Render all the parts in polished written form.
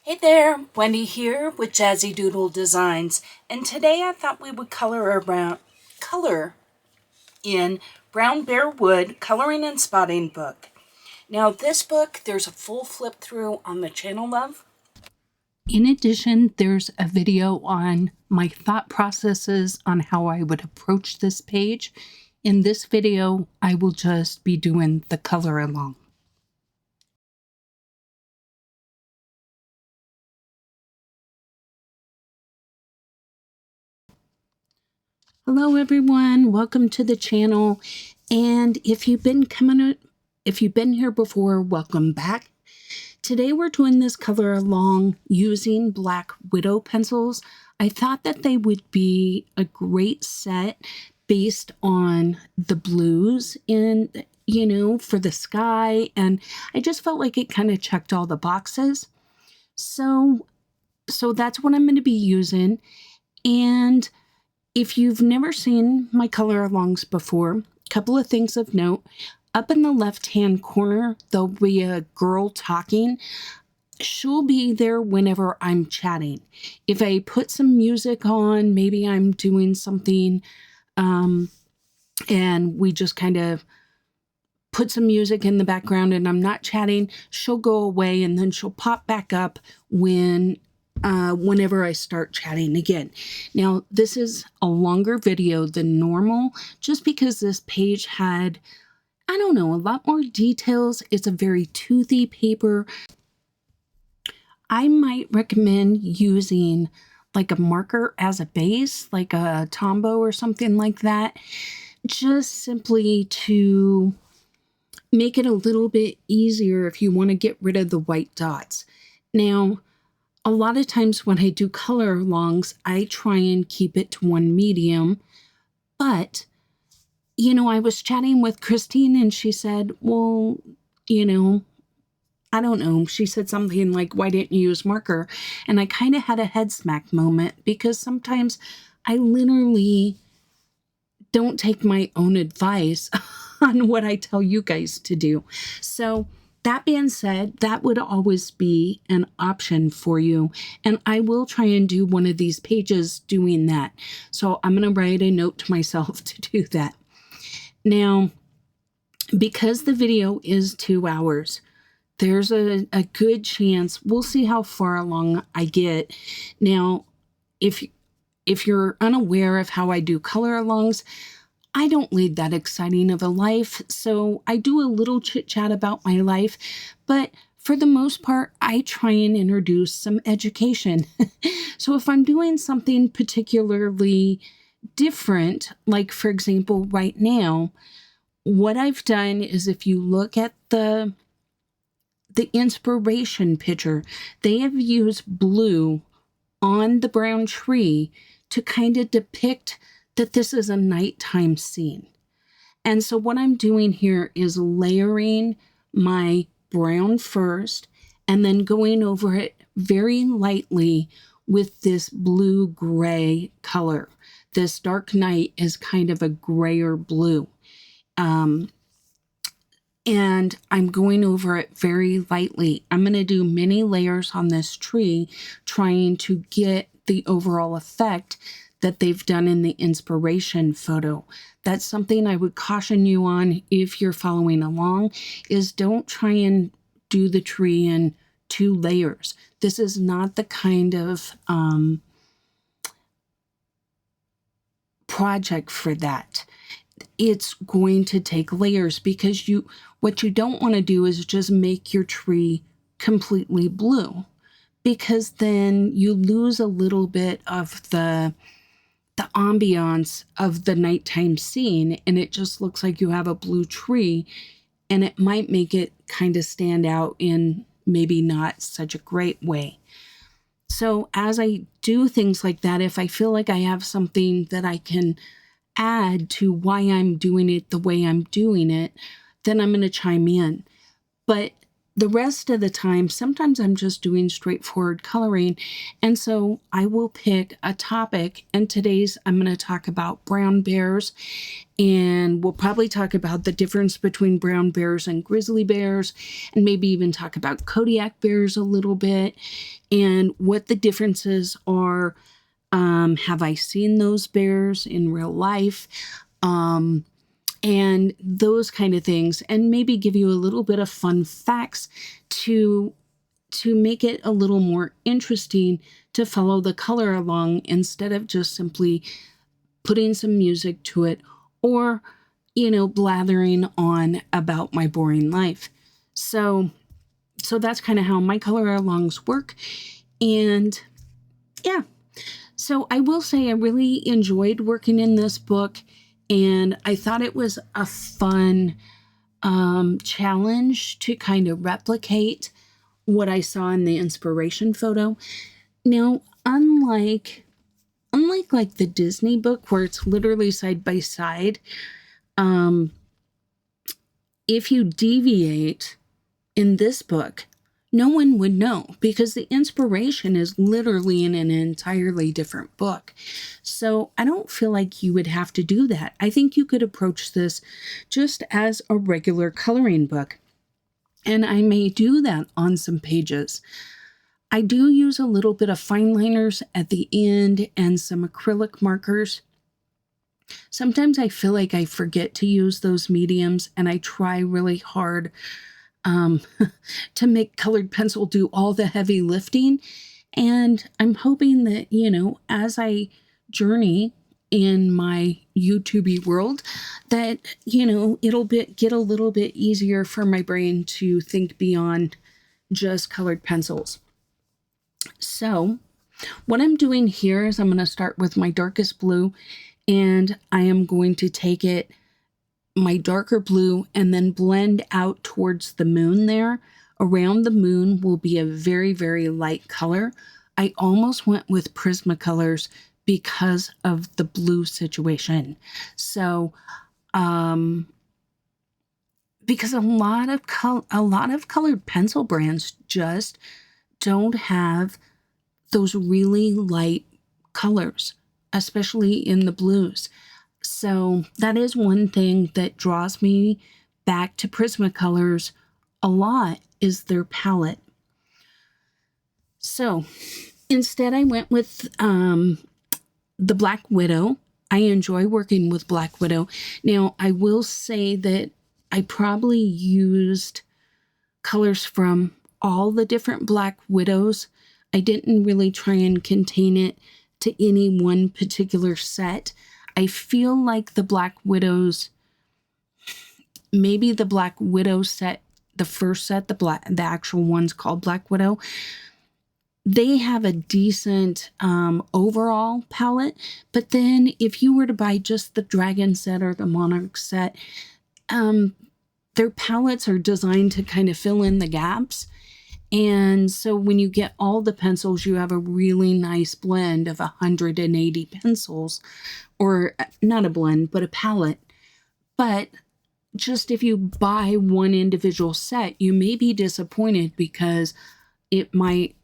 Hey there, Wendy here with Jazzydoodledesigns, and today I thought we would color in Brown Bear Wood Coloring and Spotting book. Now this book, there's a full flip through on the channel of. In addition, there's a video on my thought processes on how I would approach this page. In this video, I will just be doing the color along. Hello everyone, welcome to the channel. And if you've been here before, welcome back. Today we're doing this color along using Black Widow pencils. I thought that they would be a great set based on the blues for the sky, and I just felt like it kind of checked all the boxes. So that's what I'm going to be using. And if you've never seen my color alongs before, a couple of things of note. Up in the left-hand corner, there'll be a girl talking. She'll be there whenever I'm chatting. If I put some music on, maybe I'm doing something, and we just kind of put some music in the background and I'm not chatting, she'll go away and then she'll pop back up whenever I start chatting again. Now, this is a longer video than normal, just because this page had, I don't know, a lot more details. It's a very toothy paper. I might recommend using like a marker as a base, like a Tombow or something like that, just simply to make it a little bit easier if you want to get rid of the white dots. Now, a lot of times when I do color alongs, I try and keep it to one medium. But, I was chatting with Christine and she said, well, I don't know. She said something like, why didn't you use marker? And I kind of had a head smack moment, because sometimes I literally don't take my own advice on what I tell you guys to do. So that being said, that would always be an option for you. And I will try and do one of these pages doing that. So I'm going to write a note to myself to do that. Now, because the video is 2 hours, there's a good chance, we'll see how far along I get. Now, if you're unaware of how I do color alongs, I don't lead that exciting of a life, so I do a little chit-chat about my life, but for the most part, I try and introduce some education. So if I'm doing something particularly different, like for example, right now, what I've done is, if you look at the inspiration picture, they have used blue on the brown tree to kind of depict that this is a nighttime scene. And so what I'm doing here is layering my brown first and then going over it very lightly with this blue-gray color. This dark night is kind of a grayer blue. And I'm going over it very lightly. I'm going to do many layers on this tree, trying to get the overall effect that they've done in the inspiration photo. That's something I would caution you on if you're following along, is don't try and do the tree in 2 layers. This is not the kind of project for that. It's going to take layers, because what you don't want to do is just make your tree completely blue, because then you lose a little bit of the ambiance of the nighttime scene, and it just looks like you have a blue tree, and it might make it kind of stand out in maybe not such a great way. So as I do things like that, if I feel like I have something that I can add to why I'm doing it the way I'm doing it, then I'm going to chime in. But the rest of the time, sometimes I'm just doing straightforward coloring. And so I will pick a topic. And today's I'm going to talk about brown bears. And we'll probably talk about the difference between brown bears and grizzly bears. And maybe even talk about Kodiak bears a little bit. And what the differences are. Have I seen those bears in real life? And those kind of things, and maybe give you a little bit of fun facts to make it a little more interesting to follow the color along instead of just simply putting some music to it or, blathering on about my boring life. So that's kind of how my color alongs work. And yeah, so I will say I really enjoyed working in this book. And I thought it was a fun challenge to kind of replicate what I saw in the inspiration photo. Now, unlike like the Disney book where it's literally side by side, if you deviate in this book, no one would know because the inspiration is literally in an entirely different book. So I don't feel like you would have to do that. I think you could approach this just as a regular coloring book. And I may do that on some pages. I do use a little bit of fine liners at the end and some acrylic markers. Sometimes I feel like I forget to use those mediums and I try really hard to make colored pencil do all the heavy lifting. And I'm hoping that, as I journey in my YouTube world, that, it'll get a little bit easier for my brain to think beyond just colored pencils. So what I'm doing here is I'm going to start with my darkest blue, and I am going to take my darker blue and then blend out towards the moon there. Around the moon will be a very, very light color. I almost went with Prismacolors because of the blue situation. So, because a lot of colored pencil brands just don't have those really light colors, especially in the blues. So that is one thing that draws me back to Prismacolors a lot is their palette. So instead I went with the Black Widow. I enjoy working with Black Widow. Now I will say that I probably used colors from all the different Black Widows. I didn't really try and contain it to any one particular set. I feel like the Black Widows, maybe the Black Widow set, the first set, the actual one's called Black Widow, they have a decent overall palette. But then if you were to buy just the Dragon set or the Monarch set, their palettes are designed to kind of fill in the gaps. And so when you get all the pencils, you have a really nice blend of 180 pencils, or not a blend, but a palette. But just if you buy one individual set, you may be disappointed because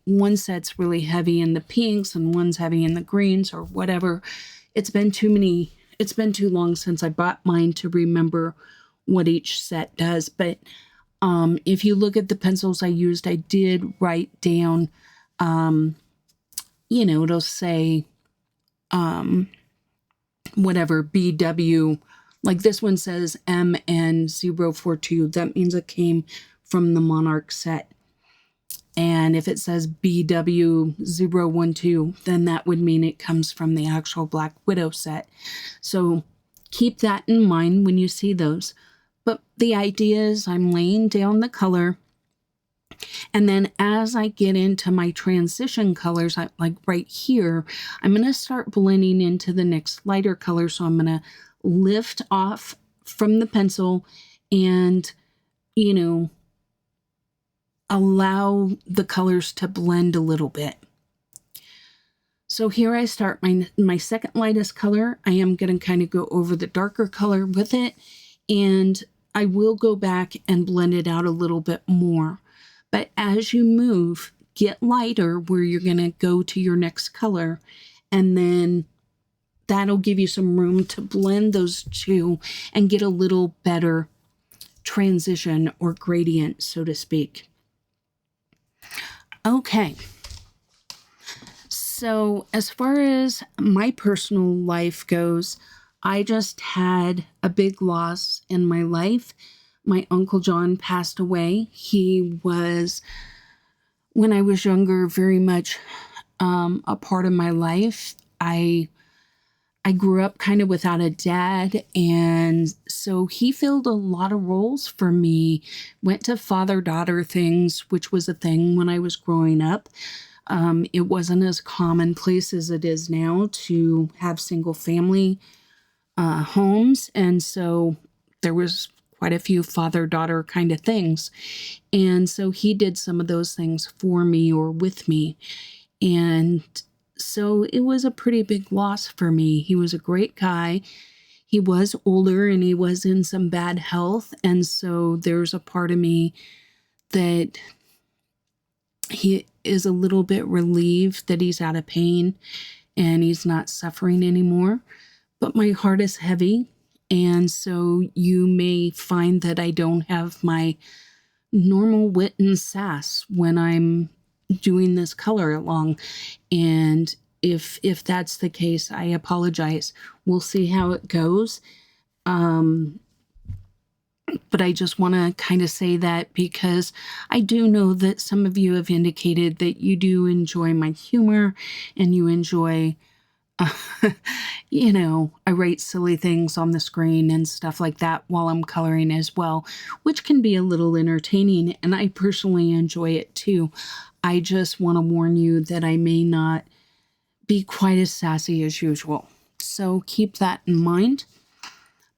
one set's really heavy in the pinks and one's heavy in the greens or whatever. It's been too long since I bought mine to remember what each set does. But if you look at the pencils I used, I did write down, it'll say, whatever, BW, like this one says MN042. That means it came from the Monarch set. And if it says BW012, then that would mean it comes from the actual Black Widow set. So keep that in mind when you see those. But the idea is I'm laying down the color, and then as I get into my transition colors, like right here, I'm going to start blending into the next lighter color. So I'm going to lift off from the pencil and, allow the colors to blend a little bit. So here I start my second lightest color. I am going to kind of go over the darker color with it, and I will go back and blend it out a little bit more. But as you move, get lighter where you're going to go to your next color, and then that'll give you some room to blend those two and get a little better transition or gradient, so to speak. Okay. So as far as my personal life goes, I just had a big loss in my life. My Uncle John passed away. He was, when I was younger, very much a part of my life. I grew up kind of without a dad, and so he filled a lot of roles for me. Went to father-daughter things, which was a thing when I was growing up. It wasn't as commonplace as it is now to have single-family homes, and so there was quite a few father-daughter kind of things. And so he did some of those things for me or with me, and so it was a pretty big loss for me. He was a great guy. He was older and he was in some bad health. And so there's a part of me that he is a little bit relieved that he's out of pain and he's not suffering anymore. But my heart is heavy. And so you may find that I don't have my normal wit and sass when I'm doing this color along, and if that's the case, I apologize. We'll see how it goes, but I just want to kind of say that because I do know that some of you have indicated that you do enjoy my humor and you enjoy I write silly things on the screen and stuff like that while I'm coloring as well, which can be a little entertaining, and I personally enjoy it too. I just want to warn you that I may not be quite as sassy as usual. So keep that in mind.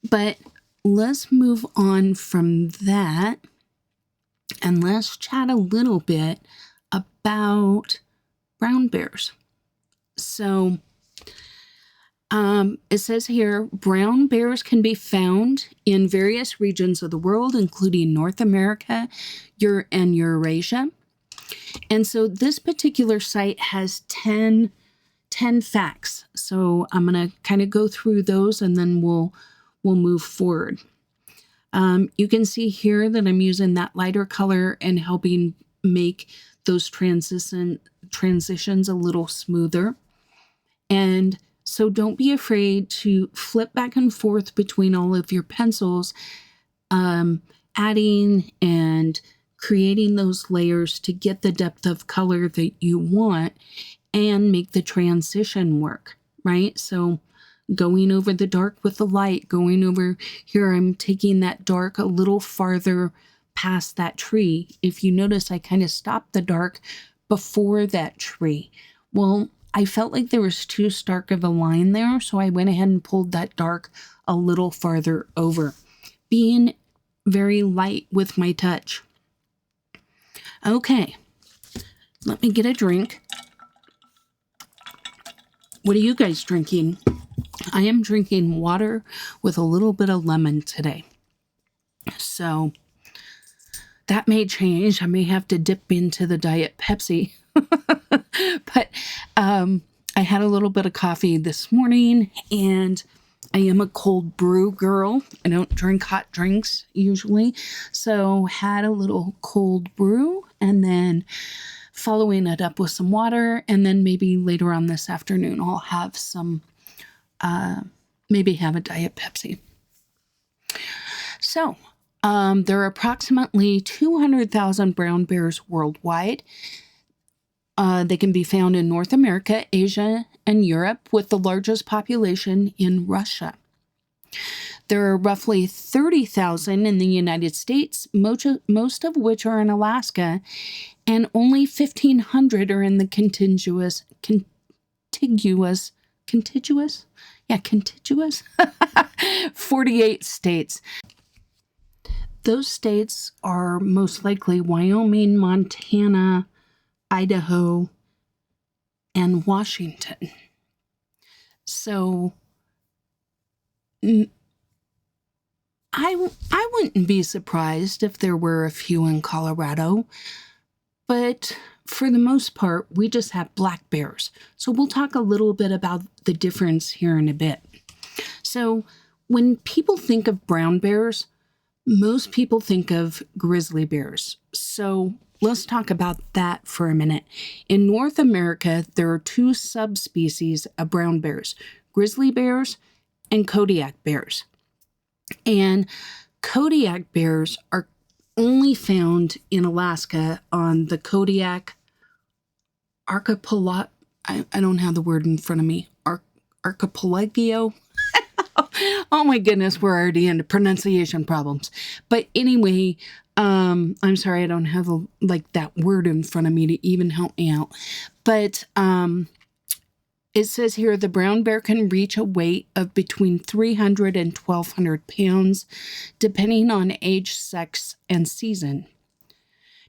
But let's move on from that and let's chat a little bit about brown bears. So it says here, brown bears can be found in various regions of the world, including North America, and Eurasia. And so this particular site has 10 facts. So I'm going to kind of go through those and then we'll move forward. You can see here that I'm using that lighter color and helping make those transitions a little smoother. And so don't be afraid to flip back and forth between all of your pencils, adding and creating those layers to get the depth of color that you want and make the transition work, right? So going over the dark with the light, going over here, I'm taking that dark a little farther past that tree. If you notice, I kind of stopped the dark before that tree. Well, I felt like there was too stark of a line there, so I went ahead and pulled that dark a little farther over, being very light with my touch. Okay, let me get a drink. What are you guys drinking? I am drinking water with a little bit of lemon today. So that may change. I may have to dip into the Diet Pepsi. But I had a little bit of coffee this morning, and I am a cold brew girl. I don't drink hot drinks usually. So had a little cold brew and then following it up with some water. And then maybe later on this afternoon, I'll have some, maybe have a Diet Pepsi. So there are approximately 200,000 brown bears worldwide. They can be found in North America, Asia, and Europe, with the largest population in Russia. There are roughly 30,000 in the United States, most of which are in Alaska, and only 1,500 are in the contiguous 48 states. Those states are most likely Wyoming, Montana, Idaho, and Washington. So I wouldn't be surprised if there were a few in Colorado, But for the most part, we just have black bears. So we'll talk a little bit about the difference here in a bit. So when people think of brown bears, most people think of grizzly bears. So let's talk about that for a minute. In North America, there are two subspecies of brown bears, grizzly bears and Kodiak bears. And Kodiak bears are only found in Alaska on the Kodiak archipelago. I don't have the word in front of me. Archipelago. Oh my goodness, we're already into pronunciation problems. But anyway, I'm sorry I don't have that word in front of me to even help me out. But it says here the brown bear can reach a weight of between 300 and 1,200 pounds, depending on age, sex, and season.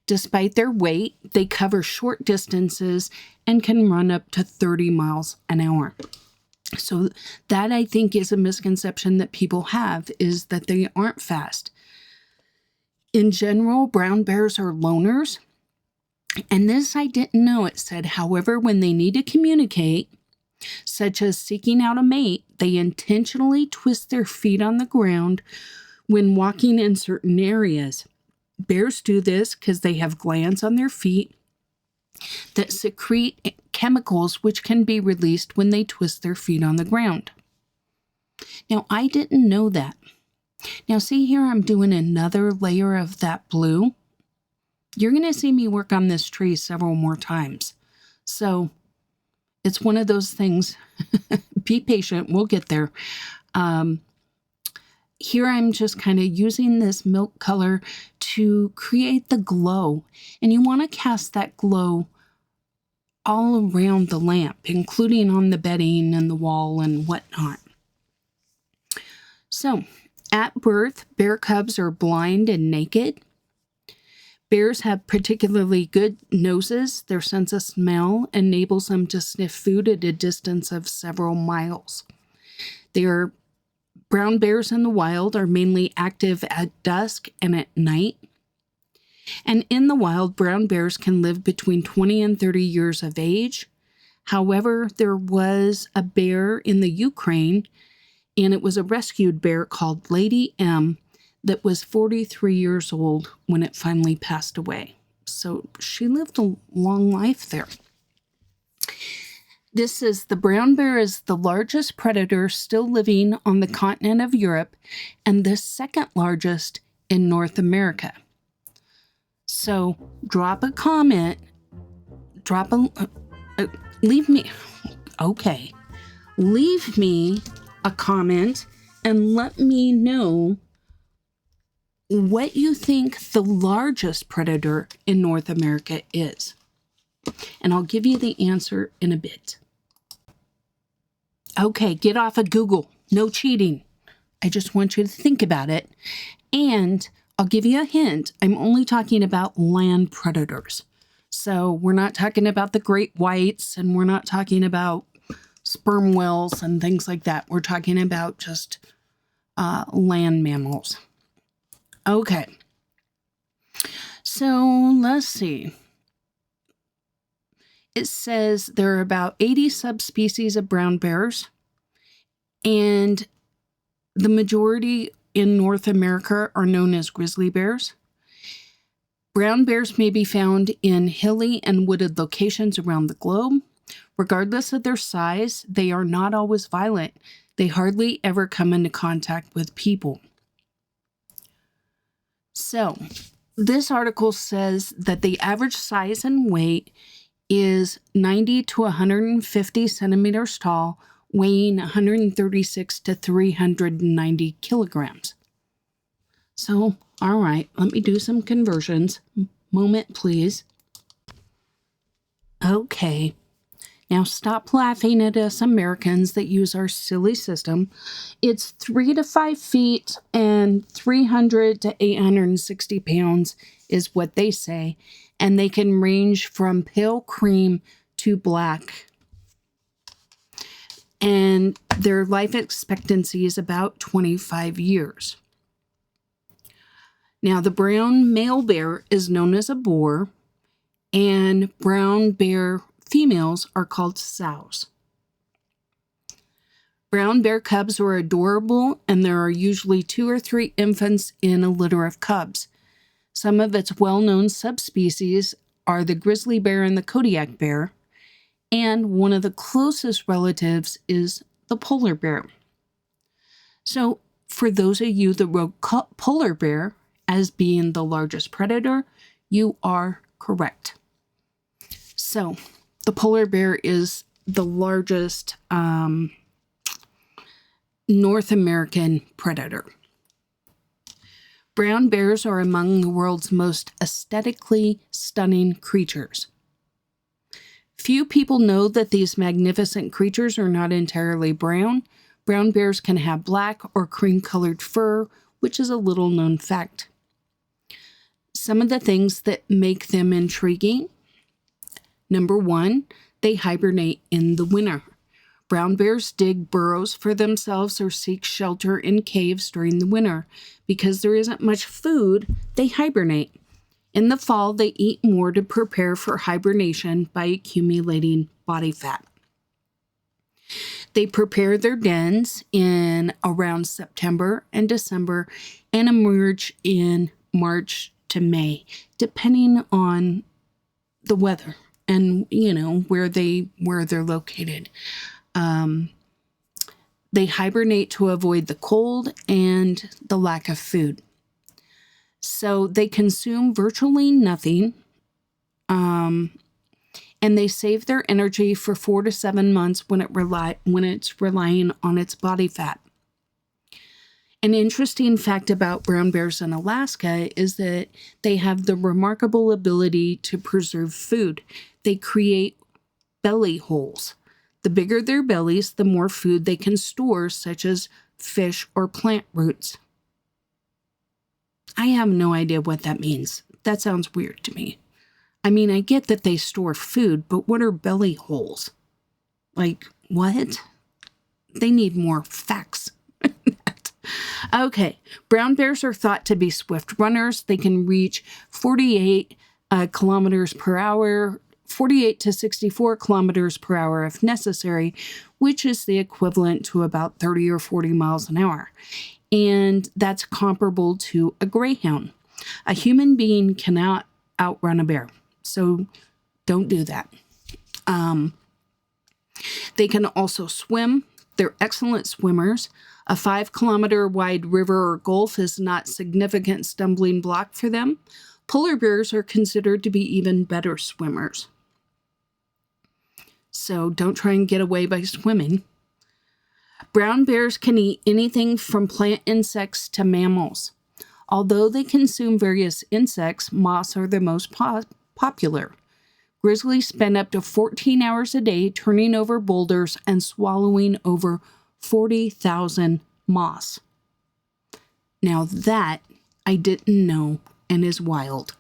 Despite their weight, they cover short distances and can run up to 30 miles an hour. So that, I think, is a misconception that people have, is that they aren't fast. In general, brown bears are loners. And this I didn't know. It said, however, when they need to communicate, such as seeking out a mate, they intentionally twist their feet on the ground when walking in certain areas. Bears do this because they have glands on their feet that secrete chemicals which can be released when they twist their feet on the ground. Now, I didn't know that. Now, see here, I'm doing another layer of that blue. You're going to see me work on this tree several more times. So it's one of those things. Be patient. We'll get there. Here I'm just kind of using this milk color to create the glow. And you want to cast that glow all around the lamp, including on the bedding and the wall and whatnot. So, at birth, bear cubs are blind and naked. Bears have particularly good noses. Their sense of smell enables them to sniff food at a distance of several miles. Brown bears in the wild are mainly active at dusk and at night. And in the wild, brown bears can live between 20 and 30 years of age. However, there was a bear in the Ukraine, and it was a rescued bear called Lady M that was 43 years old when it finally passed away. So she lived a long life there. This is the brown bear is the largest predator still living on the continent of Europe and the second largest in North America. So drop a comment, leave me a comment and let me know what you think the largest predator in North America is. And I'll give you the answer in a bit. Okay, get off of Google. No cheating. I just want you to think about it. And I'll give you a hint. I'm only talking about land predators. So we're not talking about the great whites, and we're not talking about sperm whales and things like that. We're talking about just land mammals. Okay. So let's see. It says there are about 80 subspecies of brown bears, and the majority in North America are known as grizzly bears. Brown bears may be found in hilly and wooded locations around the globe. Regardless of their size, they are not always violent. They hardly ever come into contact with people. So, this article says that the average size and weight is 90 to 150 centimeters tall, weighing 136 to 390 kilograms. So, all right, let me do some conversions. Moment, please. Okay. Now stop laughing at us Americans that use our silly system. It's 3 to 5 feet and 300 to 860 pounds is what they say. And they can range from pale cream to black. And their life expectancy is about 25 years. Now, the brown male bear is known as a boar, and brown bear females are called sows. Brown bear cubs are adorable, and there are usually 2 or 3 infants in a litter of cubs. Some of its well-known subspecies are the grizzly bear and the Kodiak bear, and one of the closest relatives is the polar bear. So, for those of you that wrote polar bear as being the largest predator, you are correct. So, the polar bear is the largest North American predator. Brown bears are among the world's most aesthetically stunning creatures. Few people know that these magnificent creatures are not entirely brown. Brown bears can have black or cream-colored fur, which is a little-known fact. Some of the things that make them intriguing. Number 1, they hibernate in the winter. Brown bears dig burrows for themselves or seek shelter in caves during the winter. Because there isn't much food, they hibernate. In the fall, they eat more to prepare for hibernation by accumulating body fat. They prepare their dens in around September and December and emerge in March to May, depending on the weather and, where they're located. They hibernate to avoid the cold and the lack of food. So they consume virtually nothing, and they save their energy for 4 to 7 months when it's relying on its body fat. An interesting fact about brown bears in Alaska is that they have the remarkable ability to preserve food. They create belly holes. The bigger their bellies, the more food they can store, such as fish or plant roots. I have no idea what that means. That sounds weird to me. I mean, I get that they store food, but what are belly holes? Like, what? They need more facts. Okay, brown bears are thought to be swift runners. They can reach 48 kilometers per hour, 48 to 64 kilometers per hour if necessary, which is the equivalent to about 30 or 40 miles an hour. And that's comparable to a greyhound. A human being cannot outrun a bear, so don't do that. They can also swim. They're excellent swimmers. A 5-kilometer wide river or gulf is not a significant stumbling block for them. Polar bears are considered to be even better swimmers. So don't try and get away by swimming. Brown bears can eat anything from plant insects to mammals. Although they consume various insects, moths are the most popular. Grizzlies spend up to 14 hours a day turning over boulders and swallowing over 40,000 moths. Now that I didn't know and is wild.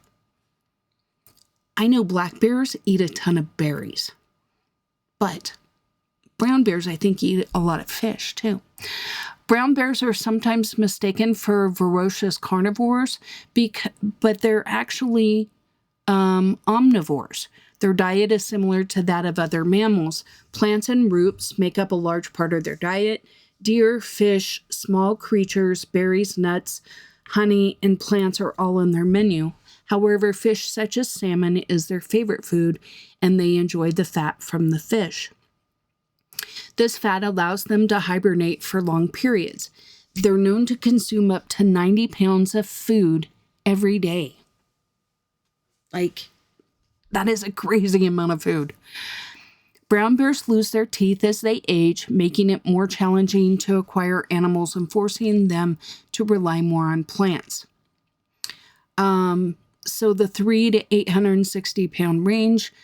I know black bears eat a ton of berries, but brown bears, I think, eat a lot of fish too. Brown bears are sometimes mistaken for ferocious carnivores, but they're actually omnivores. Their diet is similar to that of other mammals. Plants and roots make up a large part of their diet. Deer, fish, small creatures, berries, nuts, honey, and plants are all on their menu. However, fish such as salmon is their favorite food, and they enjoy the fat from the fish. This fat allows them to hibernate for long periods. They're known to consume up to 90 pounds of food every day. That is a crazy amount of food. Brown bears lose their teeth as they age, making it more challenging to acquire animals and forcing them to rely more on plants. So the 3 to 860 pound range,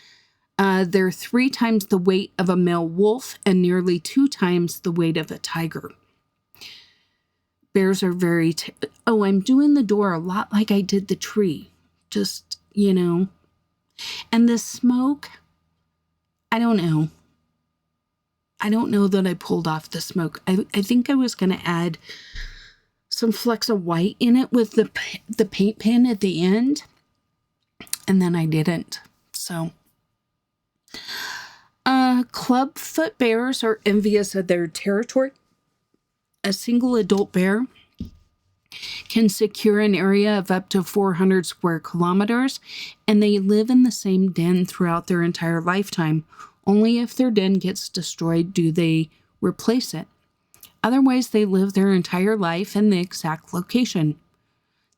they're 3 times the weight of a male wolf and nearly 2 times the weight of a tiger. Bears are very... I'm doing the door a lot like I did the tree. Just, And the smoke, I don't know. I don't know that I pulled off the smoke. I think I was going to add some flecks of white in it with the paint pen at the end. And then I didn't. So, clubfoot bears are envious of their territory. A single adult bear can secure an area of up to 400 square kilometers, and they live in the same den throughout their entire lifetime. Only if their den gets destroyed do they replace it. Otherwise, they live their entire life in the exact location.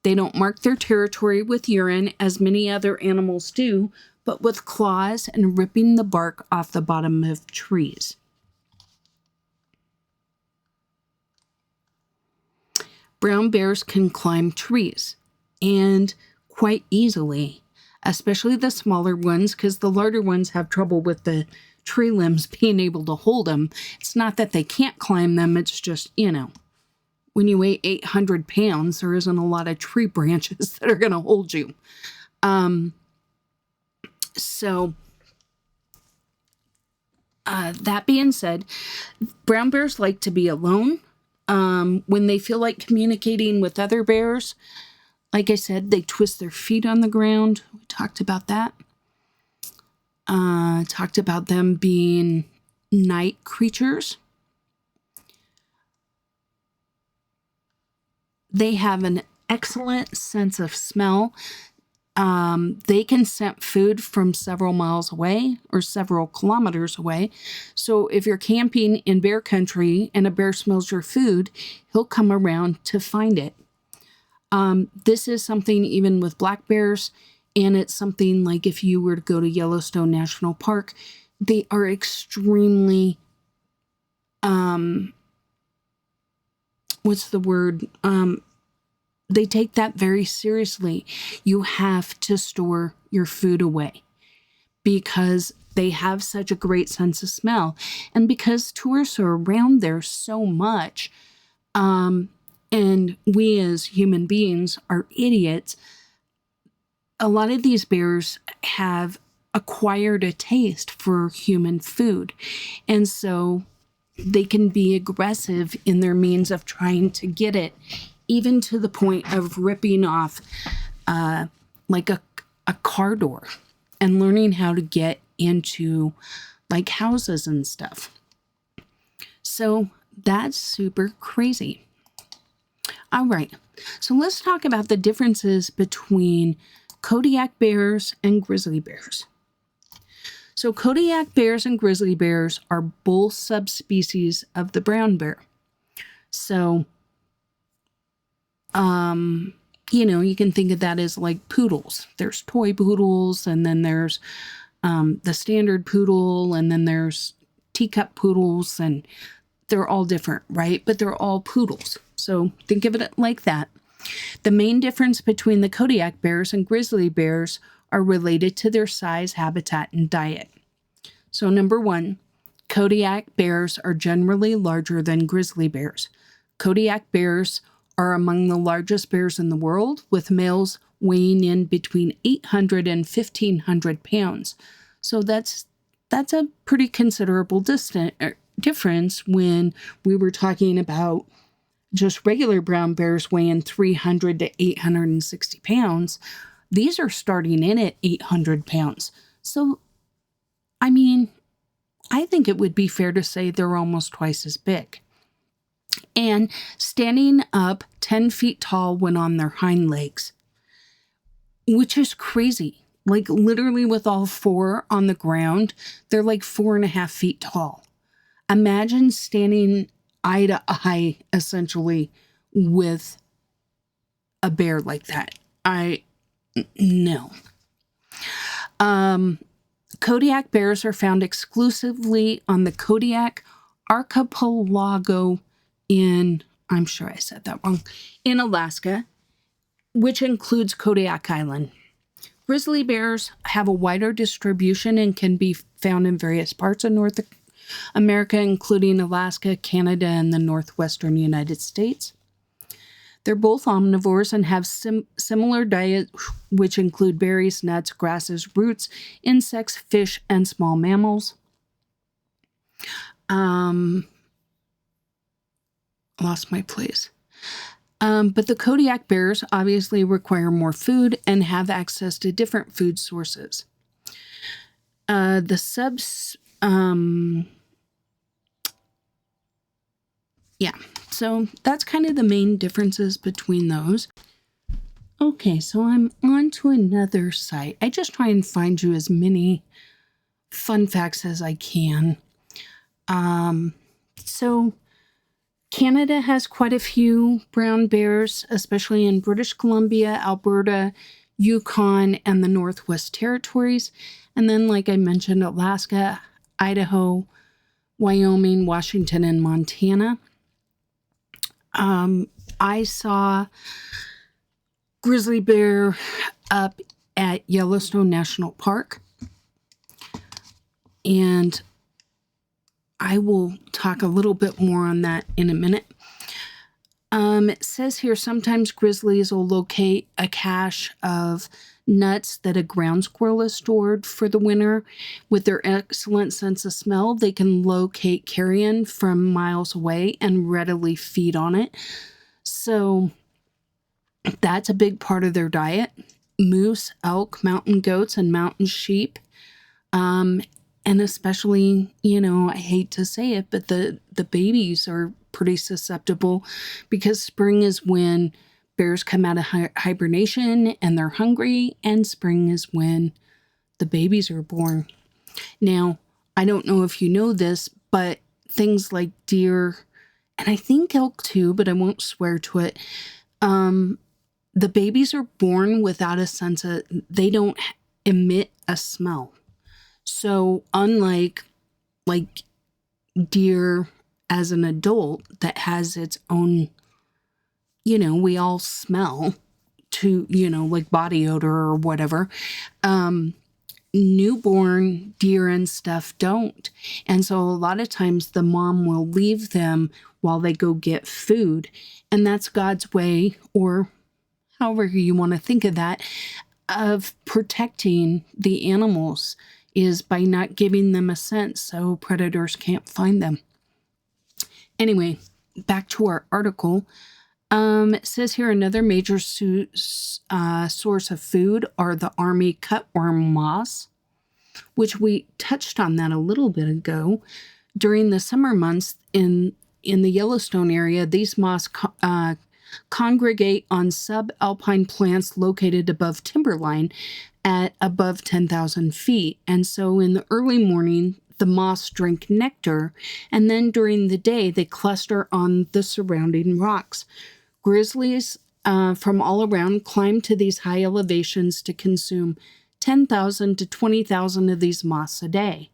They don't mark their territory with urine as many other animals do, but with claws and ripping the bark off the bottom of trees. Brown bears can climb trees, and quite easily, especially the smaller ones, because the larger ones have trouble with the tree limbs being able to hold them. It's not that they can't climb them, it's just, when you weigh 800 pounds, there isn't a lot of tree branches that are going to hold you. That being said, brown bears like to be alone. When they feel like communicating with other bears, like I said, they twist their feet on the ground. We talked about that. Talked about them being night creatures. They have an excellent sense of smell. They can scent food from several miles away or several kilometers away. So if you're camping in bear country and a bear smells your food, he'll come around to find it. This is something even with black bears, and it's something like if you were to go to Yellowstone National Park, they are extremely, they take that very seriously. You have to store your food away because they have such a great sense of smell. And because tourists are around there so much, and we as human beings are idiots, a lot of these bears have acquired a taste for human food. And so they can be aggressive in their means of trying to get it, even to the point of ripping off like a car door and learning how to get into like houses and stuff. So that's super crazy. All right, so let's talk about the differences between Kodiak bears and grizzly bears. So Kodiak bears and grizzly bears are both subspecies of the brown bear. So you can think of that as like poodles. There's toy poodles, and then there's the standard poodle, and then there's teacup poodles, and they're all different, right? But they're all poodles. So think of it like that. The main difference between the Kodiak bears and grizzly bears are related to their size, habitat, and diet. So number one, Kodiak bears are generally larger than grizzly bears. Kodiak bears are among the largest bears in the world, with males weighing in between 800 and 1,500 pounds. So that's a pretty considerable difference when we were talking about just regular brown bears weighing 300 to 860 pounds. These are starting in at 800 pounds. So, I think it would be fair to say they're almost twice as big. And standing up 10 feet tall when on their hind legs, which is crazy. Like literally with all four on the ground, they're like 4.5 feet tall. Imagine standing eye to eye, essentially, with a bear like that. No. Kodiak bears are found exclusively on the Kodiak archipelago I'm sure I said that wrong, in Alaska, which includes Kodiak Island. Grizzly bears have a wider distribution and can be found in various parts of North America, including Alaska, Canada, and the northwestern United States. They're both omnivores and have similar diets, which include berries, nuts, grasses, roots, insects, fish, and small mammals. Lost my place. But the Kodiak bears obviously require more food and have access to different food sources. The subs, yeah, so that's kind of the main differences between those. Okay, so I'm on to another site. I just try and find you as many fun facts as I can. So Canada has quite a few brown bears, especially in British Columbia, Alberta, Yukon, and the Northwest Territories. And then, like I mentioned, Alaska, Idaho, Wyoming, Washington, and Montana. I saw grizzly bear up at Yellowstone National Park. And I will talk a little bit more on that in a minute. It says here sometimes grizzlies will locate a cache of nuts that a ground squirrel has stored for the winter. With their excellent sense of smell, they can locate carrion from miles away and readily feed on it. So that's a big part of their diet. Moose, elk, mountain goats, and mountain sheep. And especially, I hate to say it, but the babies are pretty susceptible because spring is when bears come out of hibernation and they're hungry, and spring is when the babies are born. Now, I don't know if you know this, but things like deer, and I think elk too, but I won't swear to it, the babies are born without a sense of, they don't emit a smell. So unlike like deer as an adult that has its own, we all smell to, like body odor or whatever. Newborn deer and stuff don't. And so a lot of times the mom will leave them while they go get food. And that's God's way, or however you want to think of that, of protecting the animals, is by not giving them a scent so predators can't find them. Anyway, back to our article. It says here another major source of food are the army cutworm moths, which we touched on that a little bit ago. During the summer months in the Yellowstone area, these moths congregate on subalpine plants located above timberline at above 10,000 feet. And so in the early morning, the moths drink nectar, and then during the day, they cluster on the surrounding rocks. Grizzlies from all around climb to these high elevations to consume 10,000 to 20,000 of these moths a day.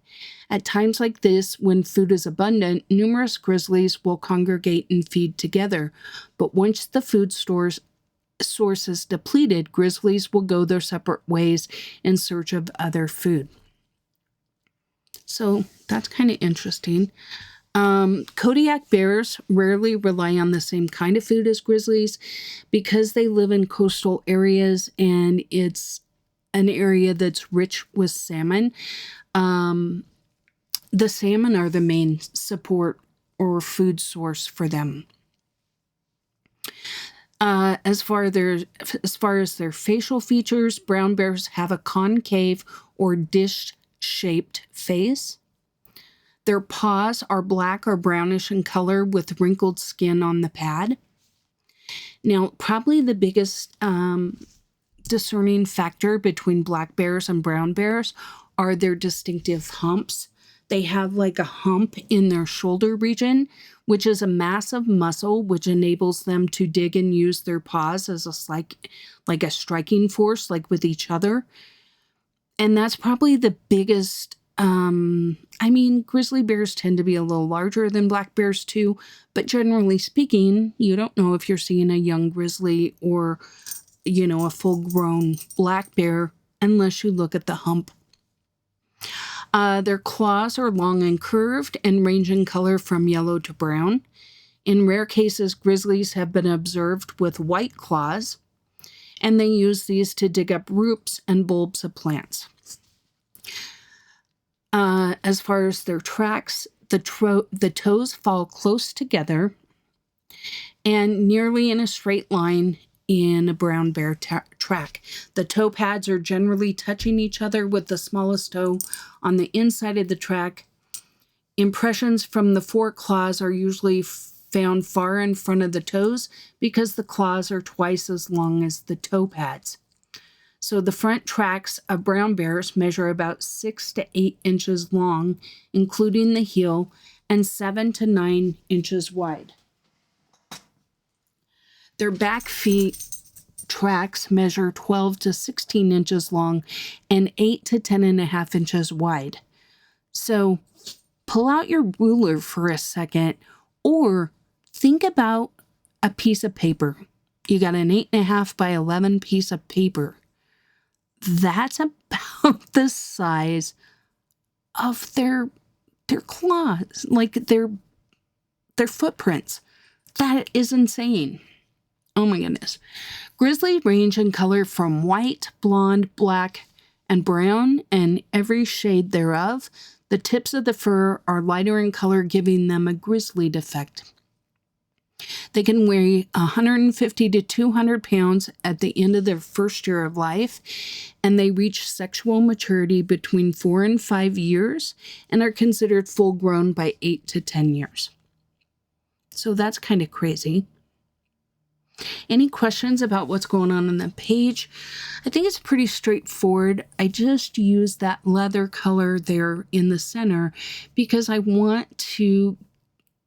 At times like this, when food is abundant, numerous grizzlies will congregate and feed together. But once the food source is depleted, grizzlies will go their separate ways in search of other food. So that's kind of interesting. Kodiak bears rarely rely on the same kind of food as grizzlies because they live in coastal areas and it's an area that's rich with salmon. The salmon are the main support or food source for them. As far as their facial features, brown bears have a concave or dish-shaped face. Their paws are black or brownish in color with wrinkled skin on the pad. Now, probably the biggest discerning factor between black bears and brown bears are their distinctive humps. They have like a hump in their shoulder region, which is a massive muscle which enables them to dig and use their paws as like a striking force, like with each other. And that's probably the biggest. Grizzly bears tend to be a little larger than black bears too, but generally speaking, you don't know if you're seeing a young grizzly or, a full-grown black bear unless you look at the hump. Their claws are long and curved and range in color from yellow to brown. In rare cases, grizzlies have been observed with white claws, and they use these to dig up roots and bulbs of plants. As far as their tracks, the toes fall close together and nearly in a straight line in a brown bear track. The toe pads are generally touching each other with the smallest toe on the inside of the track. Impressions from the foreclaws are usually found far in front of the toes because the claws are twice as long as the toe pads. So the front tracks of brown bears measure about 6 to 8 inches long, including the heel, and 7 to 9 inches wide. Their back feet tracks measure 12 to 16 inches long and 8 to 10.5 inches wide. So pull out your ruler for a second, or think about a piece of paper. You got an 8.5 by 11 piece of paper. That's about the size of their claws, like their footprints. That is insane. Oh my goodness. Grizzlies range in color from white, blonde, black, and brown, and every shade thereof. The tips of the fur are lighter in color, giving them a grizzly effect. They can weigh 150 to 200 pounds at the end of their first year of life, and they reach sexual maturity between 4 and 5 years and are considered full grown by 8 to 10 years. So that's kind of crazy. Any questions about what's going on the page? I think it's pretty straightforward. I just use that leather color there in the center because I want to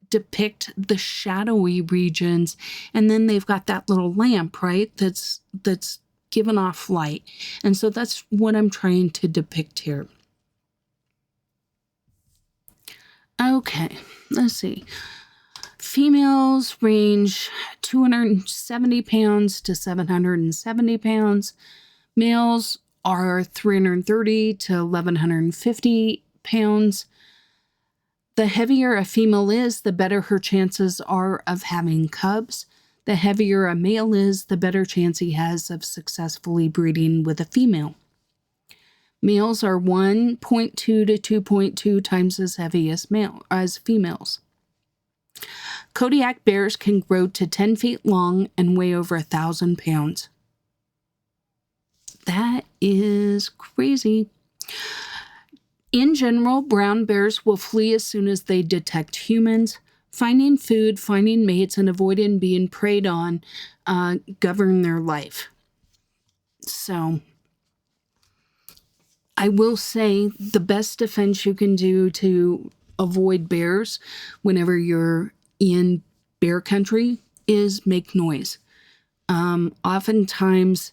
depict the shadowy regions, and then they've got that little lamp, right, that's giving off light, and so that's what I'm trying to depict here. Okay, let's see. Females range 270 pounds to 770 pounds. Males are 330 to 1150 pounds. The heavier a female is, the better her chances are of having cubs. The heavier a male is, the better chance he has of successfully breeding with a female. Males are 1.2 to 2.2 times as heavy as females. Kodiak bears can grow to 10 feet long and weigh over 1,000 pounds. That is crazy. In general, brown bears will flee as soon as they detect humans. Finding food, finding mates, and avoiding being preyed on govern their life. So, I will say the best defense you can do to avoid bears whenever you're in bear country is make noise. Oftentimes,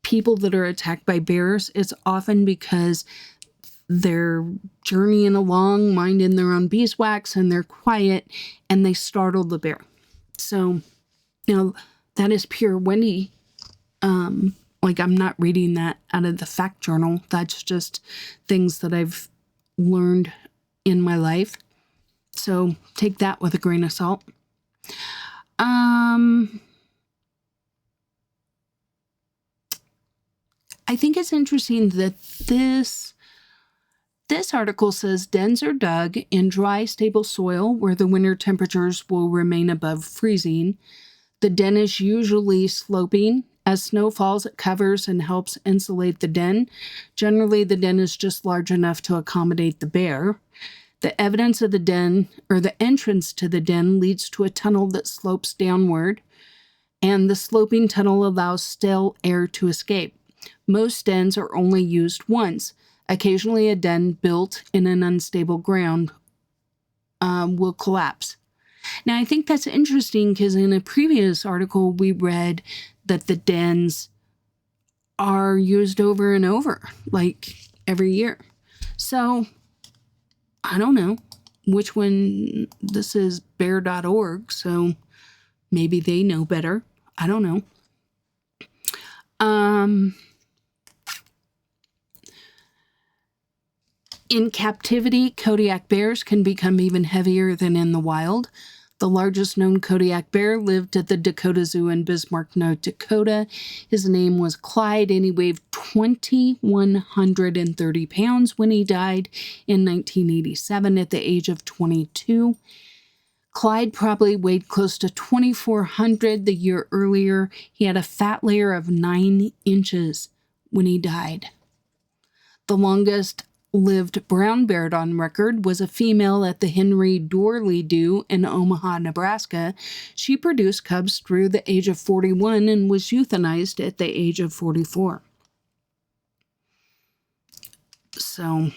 people that are attacked by bears, it's often because they're journeying along, minding their own beeswax, and they're quiet, and they startle the bear. So, that is pure Wendy. Like, I'm not reading that out of the fact journal. That's just things that I've learned in my life. So, take that with a grain of salt. I think it's interesting that this article says dens are dug in dry, stable soil where the winter temperatures will remain above freezing. The den is usually sloping. As snow falls, it covers and helps insulate the den. Generally, the den is just large enough to accommodate the bear. The evidence of the den, or the entrance to the den, leads to a tunnel that slopes downward, and the sloping tunnel allows stale air to escape. Most dens are only used once. Occasionally, a den built in an unstable ground will collapse. Now, I think that's interesting because in a previous article, we read that the dens are used over and over, like every year. So, I don't know which one. This is bear.org, so maybe they know better. I don't know. In captivity, Kodiak bears can become even heavier than in the wild. The largest known Kodiak bear lived at the Dakota Zoo in Bismarck, North Dakota. His name was Clyde, and he weighed 2,130 pounds when he died in 1987 at the age of 22. Clyde probably weighed close to 2,400 the year earlier. He had a fat layer of 9 inches when he died. The longest lived brown bear on record was a female at the Henry Dorley Zoo in Omaha, Nebraska. She produced cubs through the age of 41 and was euthanized at the age of 44. So,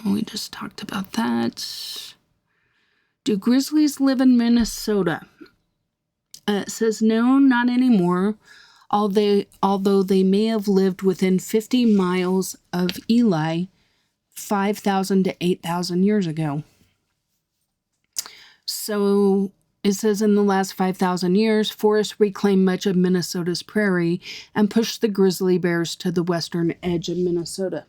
we just talked about that. Do grizzlies live in Minnesota? It says no, not anymore, although they may have lived within 50 miles of Ely 5,000 to 8,000 years ago. So it says in the last 5,000 years, forests reclaimed much of Minnesota's prairie and pushed the grizzly bears to the western edge of Minnesota.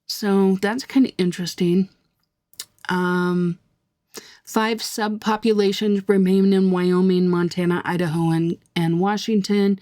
So that's kind of interesting. 5 subpopulations remain in Wyoming, Montana, Idaho, and Washington.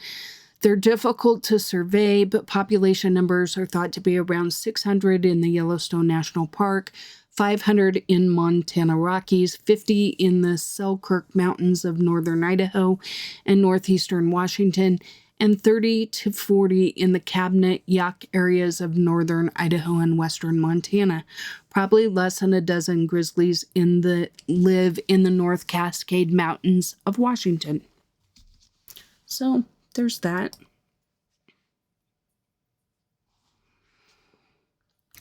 They're difficult to survey, but population numbers are thought to be around 600 in the Yellowstone National Park, 500 in Montana Rockies, 50 in the Selkirk Mountains of northern Idaho and northeastern Washington, and 30 to 40 in the Cabinet Yaak areas of northern Idaho and western Montana. Probably less than a dozen grizzlies live in the North Cascade Mountains of Washington. So there's that.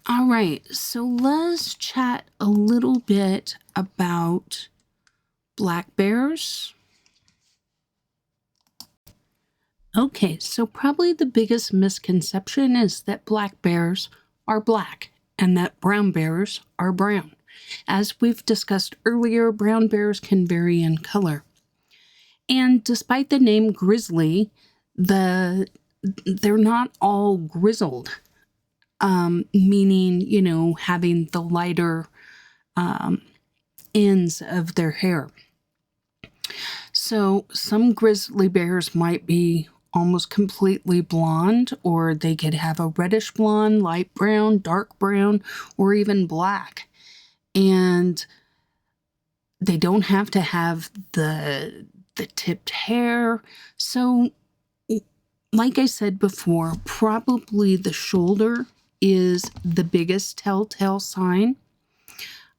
All right, so let's chat a little bit about black bears. Okay, so probably the biggest misconception is that black bears are black and that brown bears are brown. As we've discussed earlier, brown bears can vary in color. And despite the name grizzly, they're not all grizzled, meaning, having the lighter ends of their hair. So some grizzly bears might be almost completely blonde, or they could have a reddish blonde, light brown, dark brown, or even black. And they don't have to have the tipped hair. So, like I said before, probably the shoulder is the biggest telltale sign.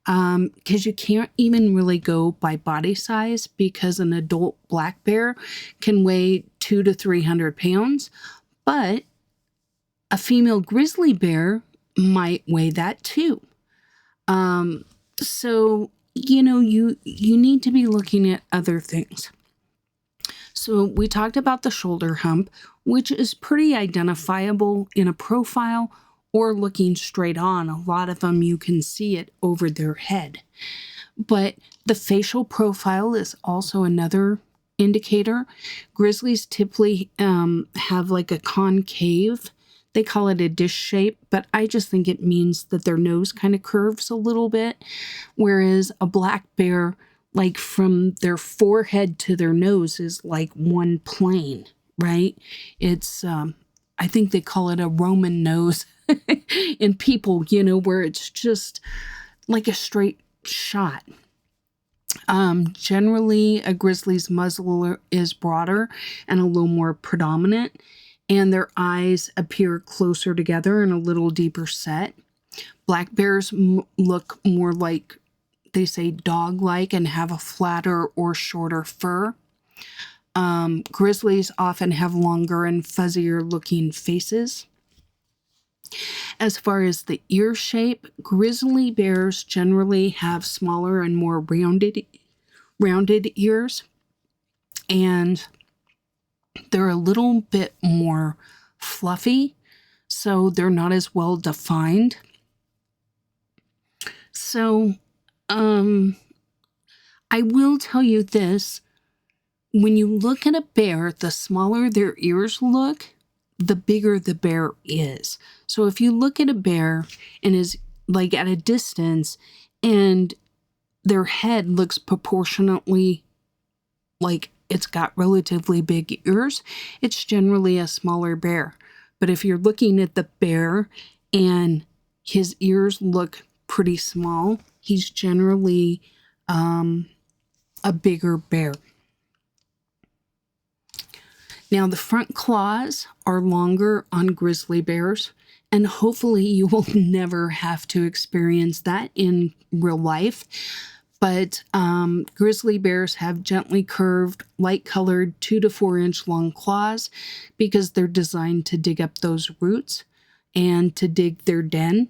Because you can't even really go by body size, because an adult black bear can weigh 200 to 300 pounds, but a female grizzly bear might weigh that too. So, you need to be looking at other things. So we talked about the shoulder hump, which is pretty identifiable in a profile or looking straight on. A lot of them, you can see it over their head. But the facial profile is also another indicator. Grizzlies typically have like a concave. They call it a dish shape, but I just think it means that their nose kind of curves a little bit. Whereas a black bear, like from their forehead to their nose, is like one plane, right? It's, I think they call it a Roman nose in people, where it's just like a straight shot. Generally, a grizzly's muzzle is broader and a little more predominant, and their eyes appear closer together and a little deeper set. Black bears look more like, they say, dog-like and have a flatter or shorter fur. Grizzlies often have longer and fuzzier looking faces. As far as the ear shape, grizzly bears generally have smaller and more rounded ears, and they're a little bit more fluffy, so they're not as well defined. So, I will tell you this. When you look at a bear, the smaller their ears look, the bigger the bear is. So if you look at a bear and is like at a distance and their head looks proportionately like it's got relatively big ears, it's generally a smaller bear. But if you're looking at the bear and his ears look pretty small, he's generally a bigger bear. Now, the front claws are longer on grizzly bears, and hopefully you will never have to experience that in real life. But grizzly bears have gently curved, light-colored 2 to 4 inch long claws because they're designed to dig up those roots and to dig their den.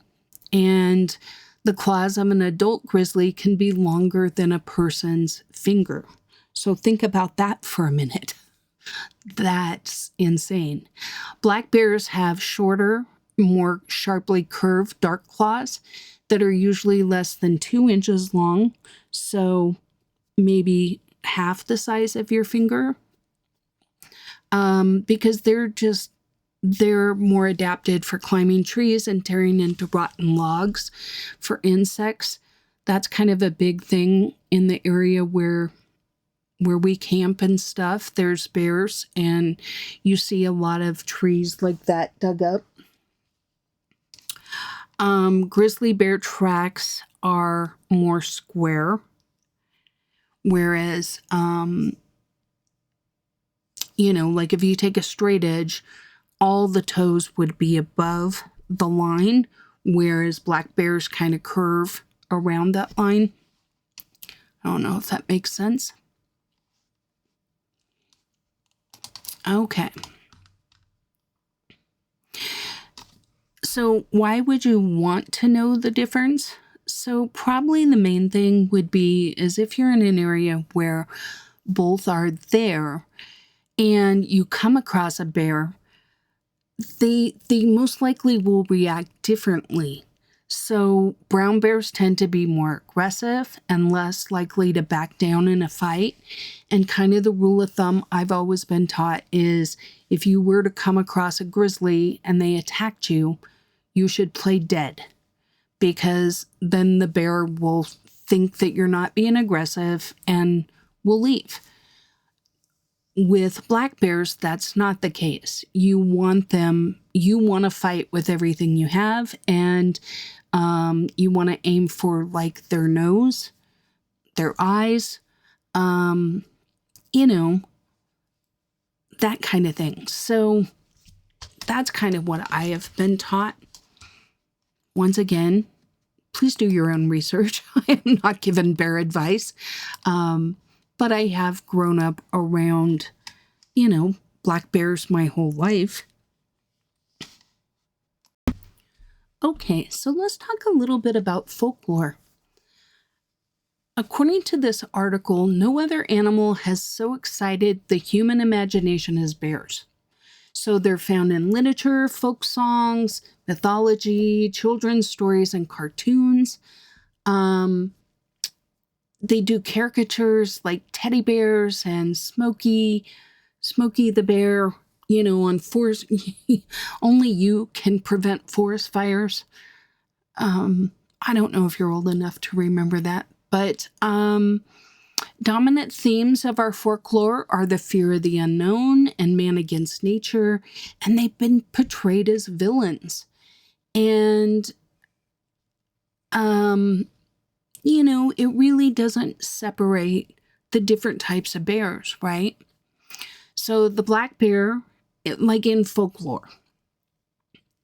And the claws of an adult grizzly can be longer than a person's finger. So think about that for a minute. That's insane. Black bears have shorter, more sharply curved dark claws that are usually less than 2 inches long, so maybe half the size of your finger, because they're more adapted for climbing trees and tearing into rotten logs for insects. That's kind of a big thing in the area where we camp and stuff. There's bears, and you see a lot of trees like that dug up. Grizzly bear tracks are more square, whereas, like if you take a straight edge, all the toes would be above the line, whereas black bears kind of curve around that line. I don't know if that makes sense. Okay. So why would you want to know the difference? So probably the main thing would be is if you're in an area where both are there and you come across a bear, they most likely will react differently. So brown bears tend to be more aggressive and less likely to back down in a fight. And kind of the rule of thumb I've always been taught is if you were to come across a grizzly and they attacked you, you should play dead, because then the bear will think that you're not being aggressive and will leave. With black bears, that's not the case. You want to fight with everything you have, and you want to aim for like their nose, their eyes, that kind of thing. So that's kind of what I have been taught. Once again, please do your own research. I am not giving bear advice. But I have grown up around, black bears my whole life. Okay, so let's talk a little bit about folklore. According to this article, no other animal has so excited the human imagination as bears. So they're found in literature, folk songs, mythology, children's stories, and cartoons. They do caricatures like teddy bears and Smokey the bear, on forest. Only you can prevent forest fires. I don't know if you're old enough to remember that, but dominant themes of our folklore are the fear of the unknown and man against nature, and they've been portrayed as villains. And, it really doesn't separate the different types of bears, right? So the black bear, like in folklore.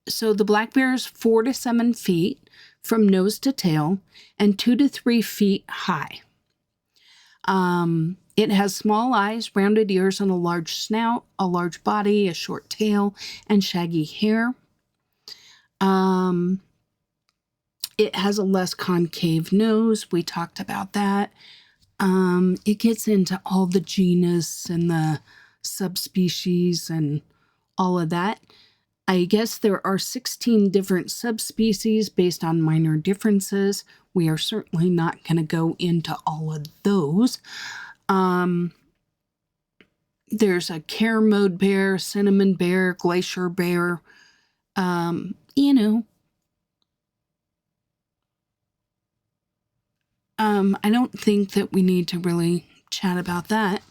So the black bear is 4 to 7 feet from nose to tail and 2 to 3 feet high. It has small eyes, rounded ears, and a large snout, a large body, a short tail, and shaggy hair. It has a less concave nose. We talked about that. It gets into all the genus and the subspecies and all of that. I guess there are 16 different subspecies based on minor differences. We are certainly not going to go into all of those. There's a Kermode bear, cinnamon bear, glacier bear, I don't think that we need to really chat about that.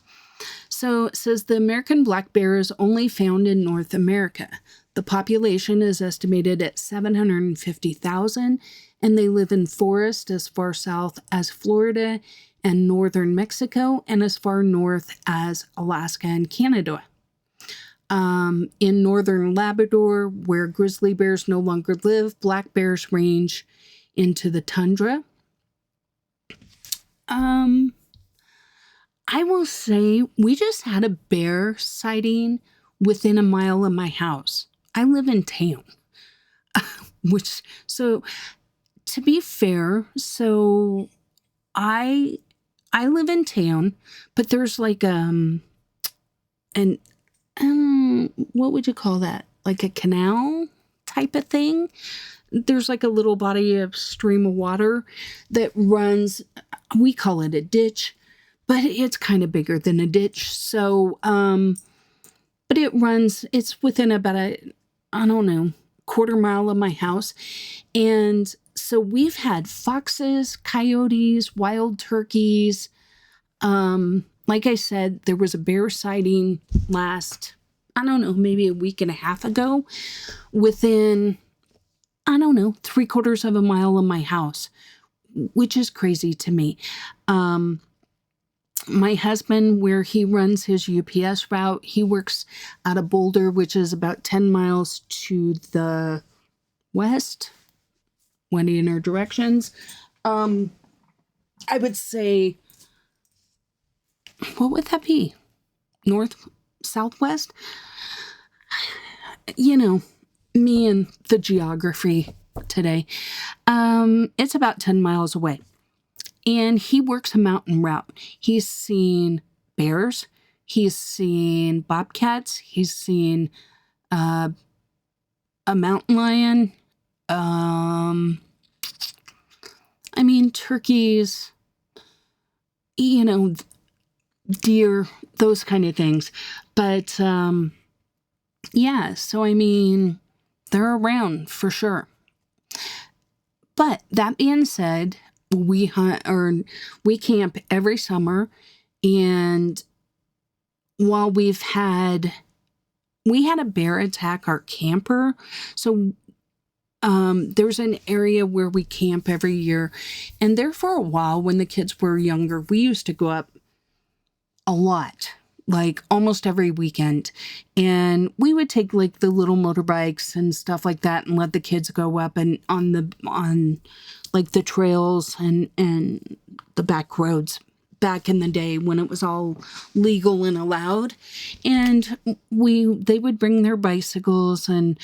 So it says the American black bear is only found in North America. The population is estimated at 750,000, and they live in forests as far south as Florida and northern Mexico, and as far north as Alaska and Canada. In northern Labrador, where grizzly bears no longer live, black bears range into the tundra. I will say we just had a bear sighting within a mile of my house. I live in town, so to be fair, so I live in town, but there's like what would you call that? Like a canal type of thing. There's like a little body of stream of water that runs, we call it a ditch, but it's kind of bigger than a ditch. So, but it runs, it's within about quarter mile of my house. And so we've had foxes, coyotes, wild turkeys. Like I said, there was a bear sighting last, maybe a week and a half ago within, 3/4 of a mile of my house, which is crazy to me. My husband, where he runs his UPS route, he works out of Boulder, which is about 10 miles to the west, went in our directions. I would say, what would that be? North, southwest? Me and the geography today. It's about 10 miles away. And he works a mountain route. He's seen bears. He's seen bobcats. He's seen a mountain lion. Turkeys, deer, those kind of things. But, so they're around for sure. But that being said, we camp every summer, and while we had a bear attack our camper, so there's an area where we camp every year, and there for a while when the kids were younger, we used to go up a lot, like almost every weekend, and we would take like the little motorbikes and stuff like that and let the kids go up and on like the trails and the back roads back in the day when it was all legal and allowed. And they would bring their bicycles and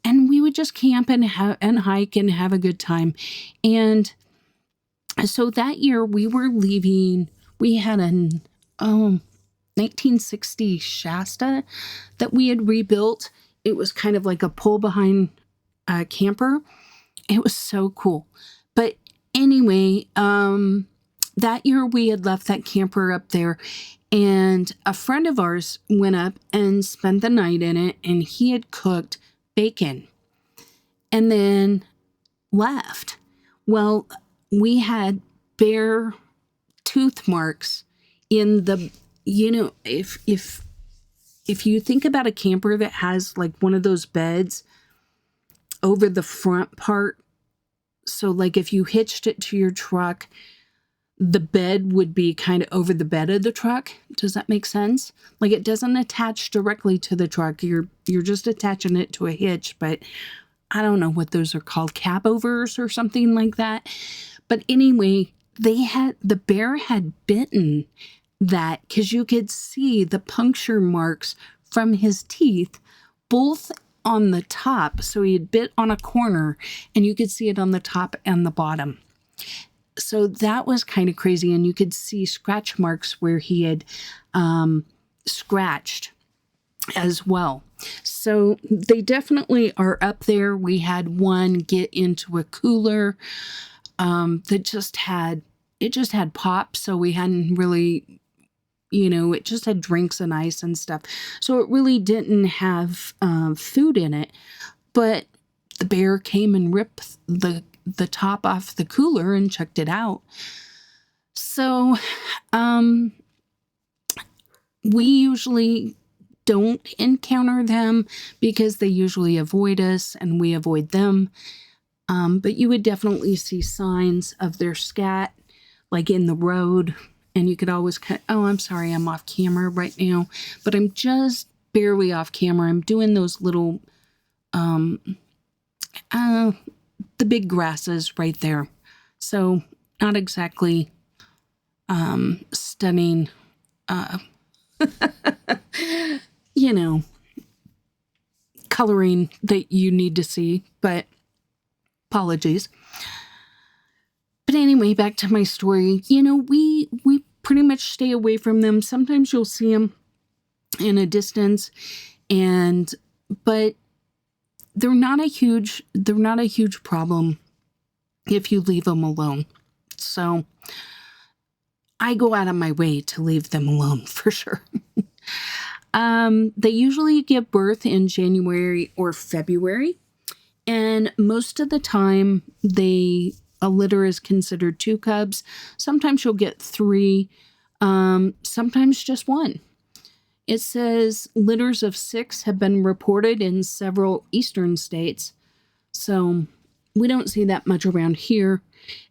we would just camp and hike and have a good time. And so that year we were leaving, we had an 1960 Shasta that we had rebuilt. It was kind of like a pull behind camper. It was so cool. But anyway, that year we had left that camper up there, and a friend of ours went up and spent the night in it, and he had cooked bacon and then left. Well, we had bear tooth marks in the, if you think about a camper that has like one of those beds over the front part, so like if you hitched it to your truck, the bed would be kind of over the bed of the truck. Does that make sense? Like it doesn't attach directly to the truck. You're just attaching it to a hitch, but I don't know what those are called, cab overs or something like that. But anyway, the bear had bitten that, because you could see the puncture marks from his teeth, both on the top. So he had bit on a corner and you could see it on the top and the bottom. So that was kind of crazy. And you could see scratch marks where he had scratched as well. So they definitely are up there. We had one get into a cooler that just had pop. So we hadn't really, it just had drinks and ice and stuff. So it really didn't have food in it. But the bear came and ripped the top off the cooler and checked it out. So We usually don't encounter them because they usually avoid us and we avoid them. But you would definitely see signs of their scat, like in the road. And you could always oh, I'm sorry, I'm off camera right now, but I'm just barely off camera. I'm doing those little, the big grasses right there. So not exactly, stunning, you know, coloring that you need to see, but apologies. But anyway, back to my story. We pretty much stay away from them. Sometimes you'll see them in a distance, but they're not a huge problem if you leave them alone. So I go out of my way to leave them alone for sure. They usually give birth in January or February, and most of the time a litter is considered 2 cubs. Sometimes you'll get 3, sometimes just 1. It says litters of 6 have been reported in several eastern states, so we don't see that much around here.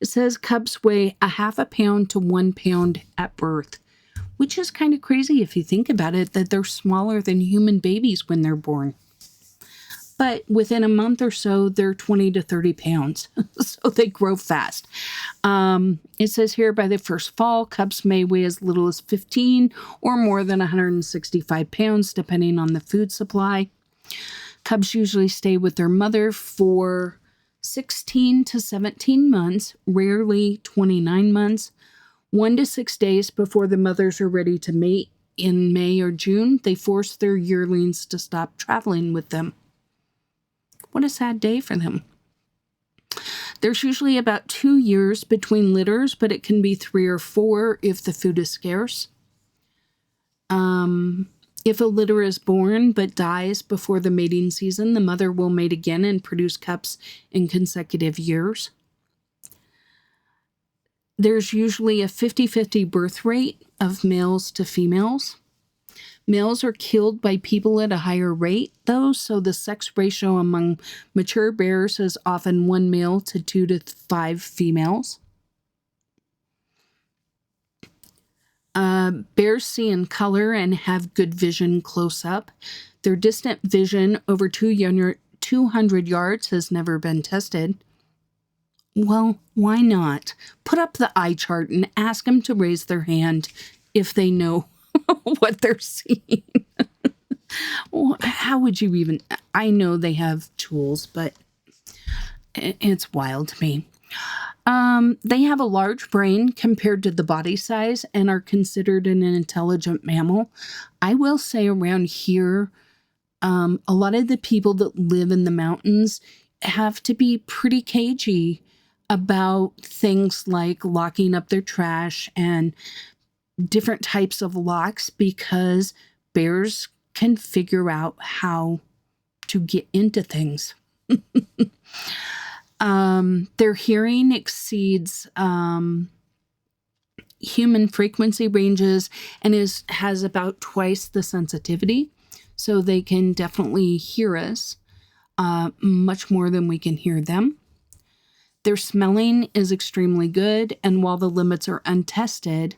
It says cubs weigh a half a pound to 1 pound at birth, which is kind of crazy if you think about it, that they're smaller than human babies when they're born. But within a month or so, they're 20 to 30 pounds. So they grow fast. It says here by the first fall, cubs may weigh as little as 15 or more than 165 pounds, depending on the food supply. Cubs usually stay with their mother for 16 to 17 months, rarely 29 months. 1 to 6 days before the mothers are ready to mate in May or June, they force their yearlings to stop traveling with them. What a sad day for them. There's usually about 2 years between litters, but it can be 3 or 4 if the food is scarce. If a litter is born but dies before the mating season, the mother will mate again and produce cubs in consecutive years. There's usually a 50-50 birth rate of males to females. Males are killed by people at a higher rate, though, so the sex ratio among mature bears is often 1 male to 2 to 5 females. Bears see in color and have good vision close up. Their distant vision over 200 yards has never been tested. Well, why not? Put up the eye chart and ask them to raise their hand if they know what they're seeing. How would you even... I know they have tools, but it's wild to me. They have a large brain compared to the body size and are considered an intelligent mammal. I will say around here, a lot of the people that live in the mountains have to be pretty cagey about things like locking up their trash and different types of locks, because bears can figure out how to get into things. Their hearing exceeds human frequency ranges and has about twice the sensitivity, so they can definitely hear us much more than we can hear them. Their smelling is extremely good, and while the limits are untested,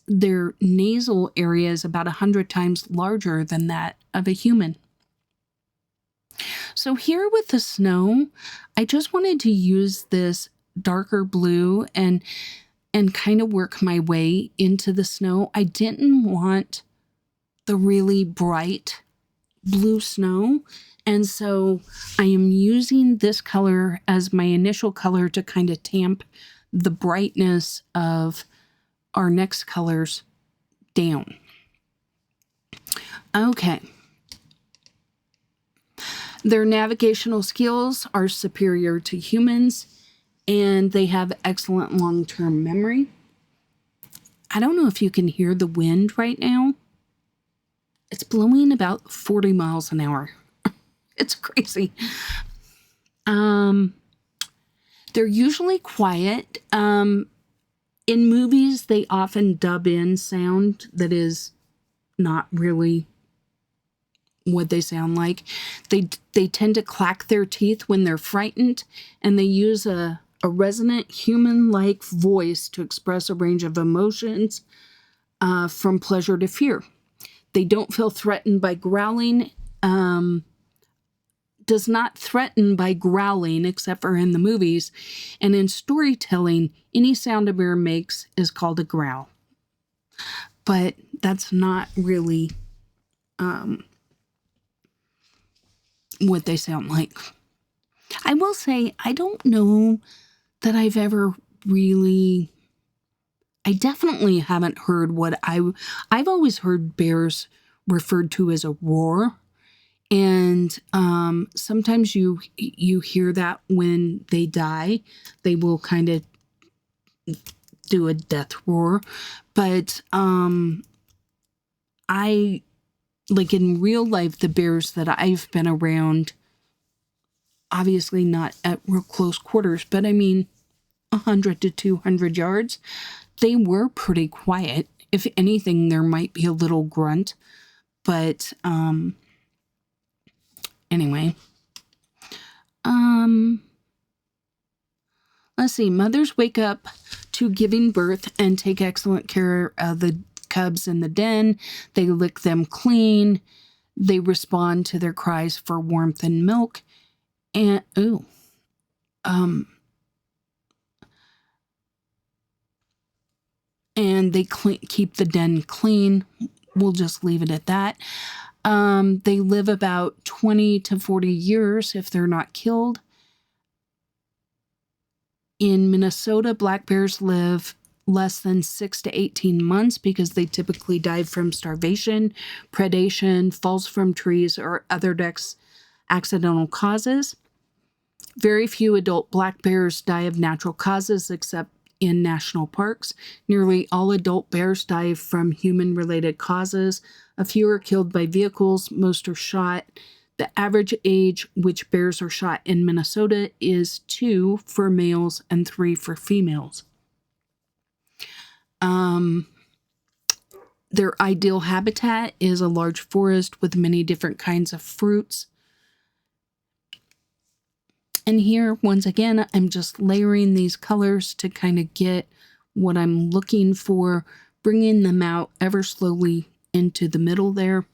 their nasal area is about 100 times larger than that of a human. So here with the snow, I just wanted to use this darker blue and kind of work my way into the snow. I didn't want the really bright blue snow, and so I am using this color as my initial color to kind of tamp the brightness of our next colors down. Okay. Their navigational skills are superior to humans, and they have excellent long-term memory. I don't know if you can hear the wind right now. It's blowing about 40 miles an hour. It's crazy. They're usually quiet. In movies, they often dub in sound that is not really what they sound like. They tend to clack their teeth when they're frightened, and they use a resonant human-like voice to express a range of emotions from pleasure to fear. They don't feel threatened by growling. Does not threaten by growling, except for in the movies. And in storytelling, any sound a bear makes is called a growl. But that's not really what they sound like. I will say, I don't know that I've ever really... I definitely haven't heard what I've always heard bears referred to as a roar. And sometimes you hear that when they die, they will kind of do a death roar. But I, like in real life, the bears that I've been around, obviously not at real close quarters, but I mean 100 to 200 yards, they were pretty quiet. If anything, there might be a little grunt. But anyway, let's see. Mothers wake up to giving birth and take excellent care of the cubs in the den. They lick them clean. They respond to their cries for warmth and milk. And and they keep the den clean. We'll just leave it at that. They live about 20 to 40 years if they're not killed. In Minnesota, black bears live less than 6 to 18 months because they typically die from starvation, predation, falls from trees, or other accidental causes. Very few adult black bears die of natural causes except in national parks. Nearly all adult bears die from human-related causes. A few are killed by vehicles. Most are shot. The average age which bears are shot in Minnesota is 2 for males and 3 for females. Their ideal habitat is a large forest with many different kinds of fruits. And here, once again, I'm just layering these colors to kind of get what I'm looking for, bringing them out ever slowly into the middle there.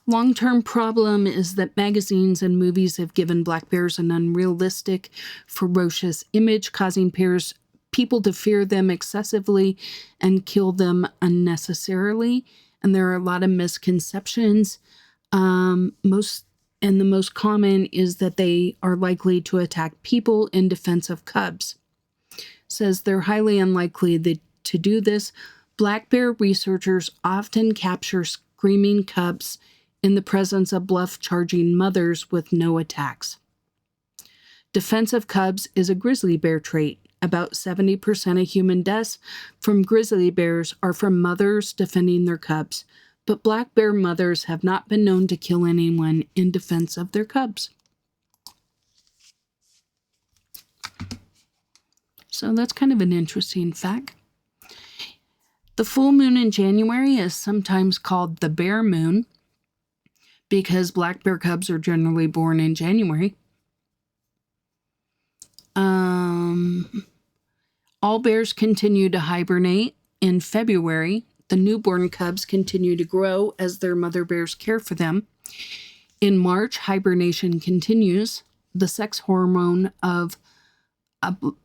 Long-term problem is that magazines and movies have given black bears an unrealistic, ferocious image, causing people to fear them excessively and kill them unnecessarily. And there are a lot of misconceptions. The most common is that they are likely to attack people in defense of cubs. Says they're highly unlikely to do this. Black bear researchers often capture screaming cubs in the presence of bluff-charging mothers with no attacks. Defense of cubs is a grizzly bear trait. About 70% of human deaths from grizzly bears are from mothers defending their cubs, but black bear mothers have not been known to kill anyone in defense of their cubs. So that's kind of an interesting fact. The full moon in January is sometimes called the bear moon because black bear cubs are generally born in January. All bears continue to hibernate in February. The newborn cubs continue to grow as their mother bears care for them. In March, hibernation continues. The sex hormone of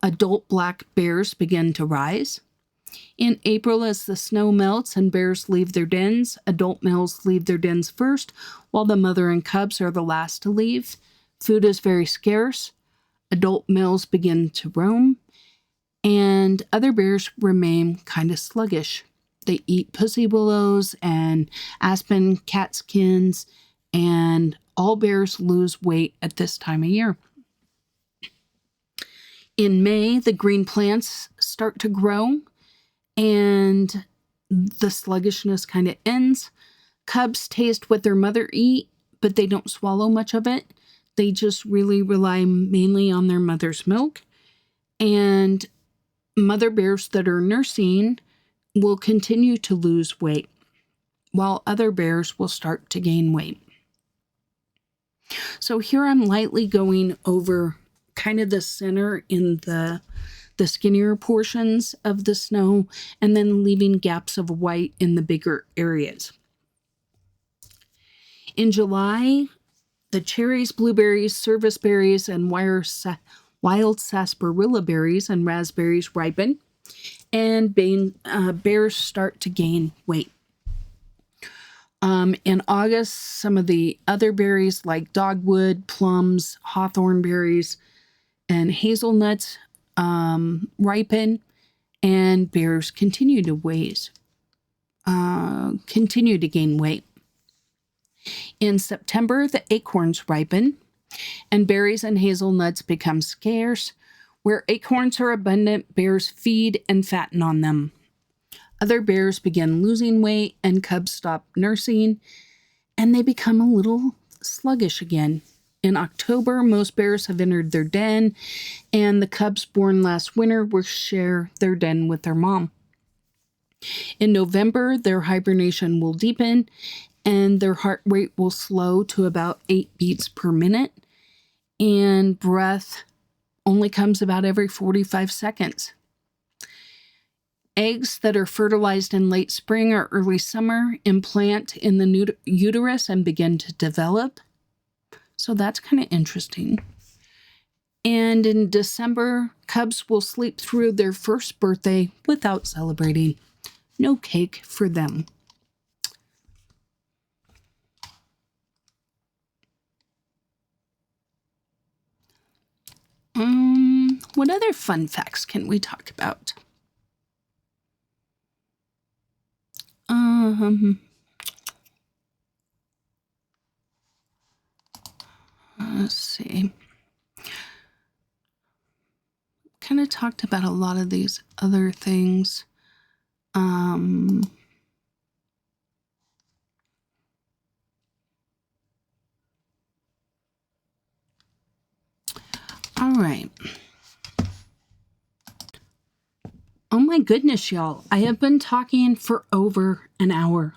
adult black bears begin to rise. In April, as the snow melts and bears leave their dens, adult males leave their dens first, while the mother and cubs are the last to leave. Food is very scarce. Adult males begin to roam, and other bears remain kind of sluggish. They eat pussy willows and aspen catskins, and all bears lose weight at this time of year. In May, the green plants start to grow, and the sluggishness kind of ends. Cubs taste what their mother eat, but they don't swallow much of it. They just really rely mainly on their mother's milk. And mother bears that are nursing will continue to lose weight, while other bears will start to gain weight. So here I'm lightly going over kind of the center in the skinnier portions of the snow, and then leaving gaps of white in the bigger areas. In July, the cherries, blueberries, service berries, and wild sarsaparilla berries and raspberries ripen, and bears start to gain weight. In August, some of the other berries like dogwood, plums, hawthorn berries, and hazelnuts ripen, and bears continue to gain weight. In September, the acorns ripen, and berries and hazelnuts become scarce. Where acorns are abundant, bears feed and fatten on them. Other bears begin losing weight, and cubs stop nursing, and they become a little sluggish again. In October, most bears have entered their den, and the cubs born last winter will share their den with their mom. In November, their hibernation will deepen, and their heart rate will slow to about 8 beats per minute, and breath only comes about every 45 seconds. Eggs that are fertilized in late spring or early summer implant in the uterus and begin to develop. So that's kind of interesting. And in December, cubs will sleep through their first birthday without celebrating. No cake for them. What other fun facts can we talk about? Let's see. Kind of talked about a lot of these other things. All right. Oh my goodness, y'all. I have been talking for over an hour.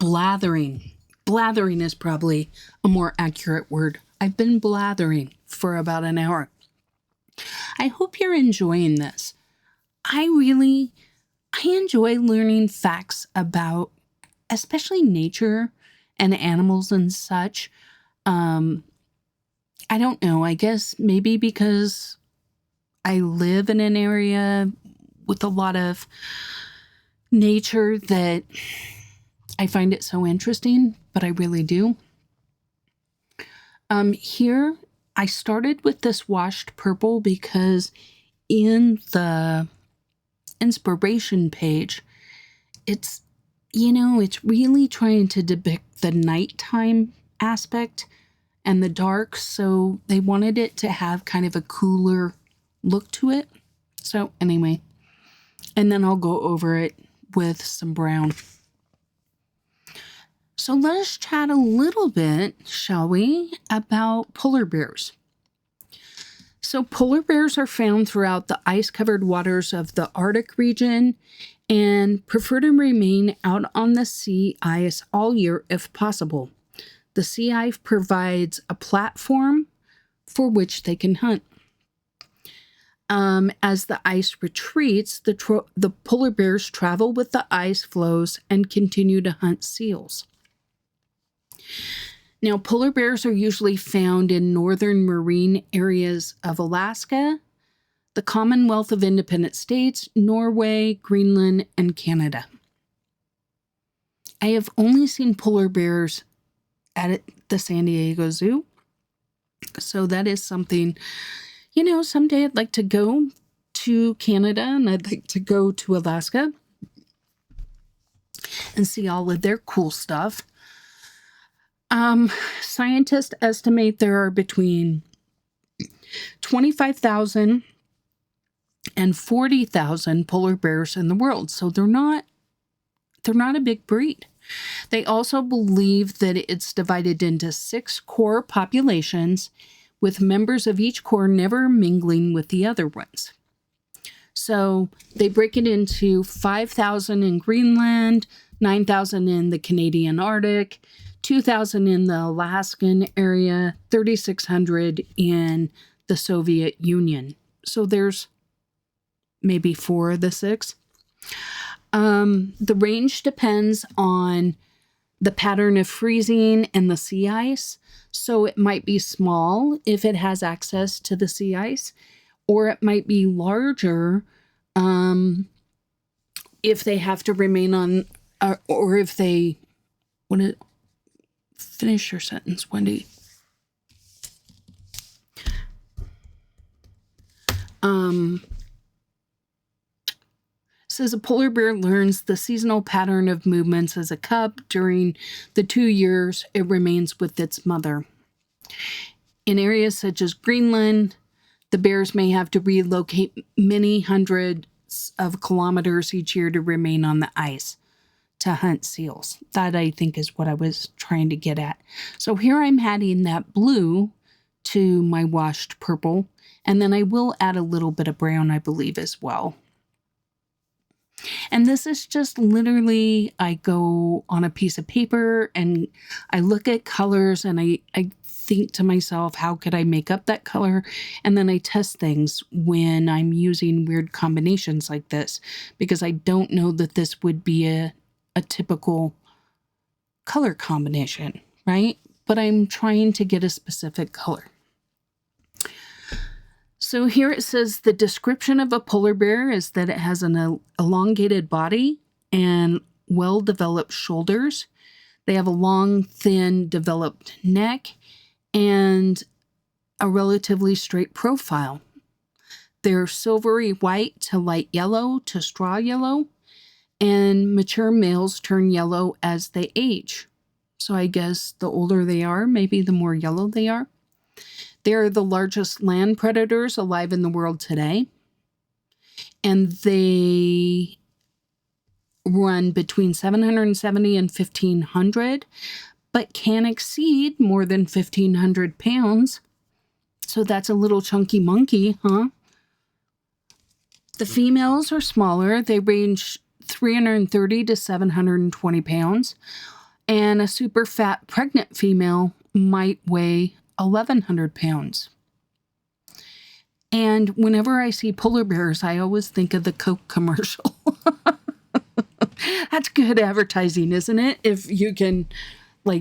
Blathering. Blathering is probably a more accurate word. I've been blathering for about an hour. I hope you're enjoying this. I enjoy learning facts about, especially nature and animals and such. I don't know. I guess maybe because I live in an area with a lot of nature that I find it so interesting, but I really do. Here, I started with this washed purple because in the inspiration page, it's really trying to depict the nighttime aspect and the dark, so they wanted it to have kind of a cooler look to it. So anyway, and then I'll go over it with some brown. So let us chat a little bit, shall we, about polar bears. So polar bears are found throughout the ice-covered waters of the Arctic region and prefer to remain out on the sea ice all year if possible. The sea ice provides a platform for which they can hunt. As the ice retreats, the polar bears travel with the ice flows and continue to hunt seals. Now, polar bears are usually found in northern marine areas of Alaska, the Commonwealth of Independent States, Norway, Greenland, and Canada. I have only seen polar bears at the San Diego Zoo, so that is something, someday I'd like to go to Canada and I'd like to go to Alaska and see all of their cool stuff. Scientists estimate there are between 25,000 and 40,000 polar bears in the world. So they're not a big breed. They also believe that it's divided into 6 core populations with members of each corps never mingling with the other ones. So they break it into 5,000 in Greenland, 9,000 in the Canadian Arctic, 2,000 in the Alaskan area, 3,600 in the Soviet Union. So there's maybe 4 of the 6. The range depends on the pattern of freezing and the sea ice. So it might be small if it has access to the sea ice, or it might be larger if they have to remain on, or if they want to finish your sentence, Wendy. Says a polar bear learns the seasonal pattern of movements as a cub during the 2 years it remains with its mother. In areas such as Greenland, the bears may have to relocate many hundreds of kilometers each year to remain on the ice to hunt seals. That, I think, is what I was trying to get at. So here I'm adding that blue to my washed purple, and then I will add a little bit of brown, I believe, as well. And this is just literally, I go on a piece of paper and I look at colors and I think to myself, how could I make up that color? And then I test things when I'm using weird combinations like this, because I don't know that this would be a typical color combination, right? But I'm trying to get a specific color. So here it says the description of a polar bear is that it has an elongated body and well-developed shoulders. They have a long, thin, developed neck and a relatively straight profile. They're silvery white to light yellow to straw yellow, and mature males turn yellow as they age. So I guess the older they are, maybe the more yellow they are. They're the largest land predators alive in the world today. And they run between 770 and 1,500, but can exceed more than 1,500 pounds. So that's a little chunky monkey, huh? The females are smaller. They range 330 to 720 pounds. And a super fat pregnant female might weigh 1,100 pounds. And whenever I see polar bears, I always think of the Coke commercial. That's good advertising, isn't it? If you can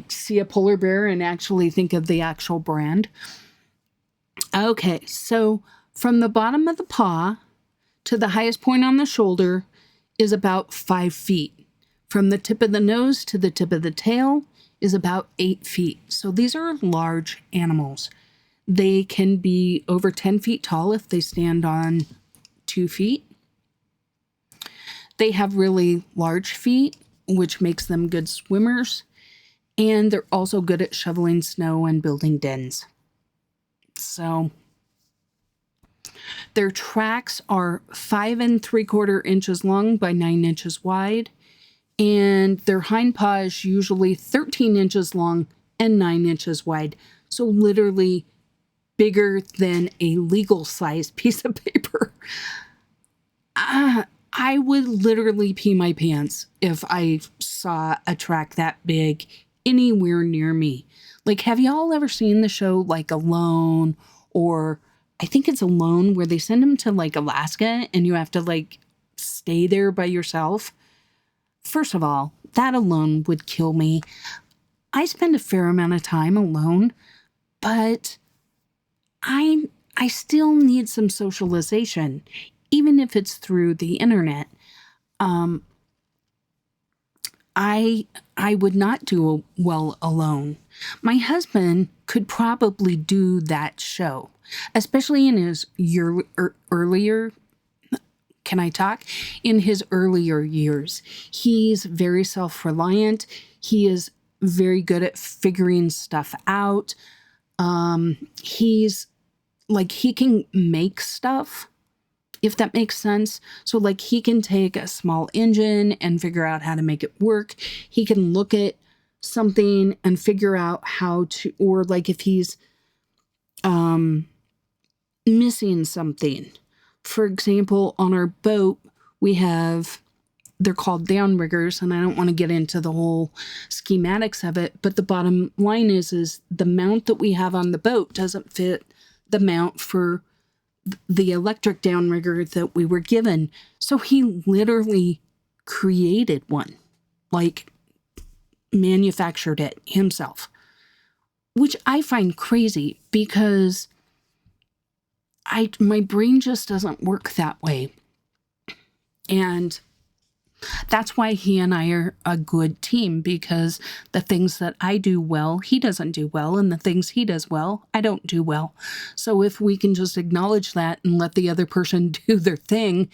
see a polar bear and actually think of the actual brand. Okay, so from the bottom of the paw to the highest point on the shoulder is about 5 feet. From the tip of the nose to the tip of the tail is about 8 feet. So these are large animals. They can be over 10 feet tall if they stand on 2 feet. They have really large feet, which makes them good swimmers. And they're also good at shoveling snow and building dens. So their tracks are 5 3/4 inches long by 9 inches wide. And their hind paw is usually 13 inches long and 9 inches wide. So literally bigger than a legal size piece of paper. I would literally pee my pants if I saw a track that big anywhere near me. Have y'all ever seen the show Alone? Or I think it's Alone, where they send them to Alaska and you have to stay there by yourself. First of all, that alone would kill me. I spend a fair amount of time alone, but I still need some socialization, even if it's through the internet. I would not do well alone. My husband could probably do that show, especially in his earlier. Can I talk? In his earlier years, he's very self-reliant. He is very good at figuring stuff out. He's he can make stuff, if that makes sense. So he can take a small engine and figure out how to make it work. He can look at something and figure out how to, or if he's missing something. For example, on our boat, we have, they're called downriggers, and I don't want to get into the whole schematics of it, but the bottom line is the mount that we have on the boat doesn't fit the mount for the electric downrigger that we were given. So he literally created one, like manufactured it himself, which I find crazy because my brain just doesn't work that way. And that's why he and I are a good team, because the things that I do well, he doesn't do well, and the things he does well, I don't do well. So if we can just acknowledge that and let the other person do their thing,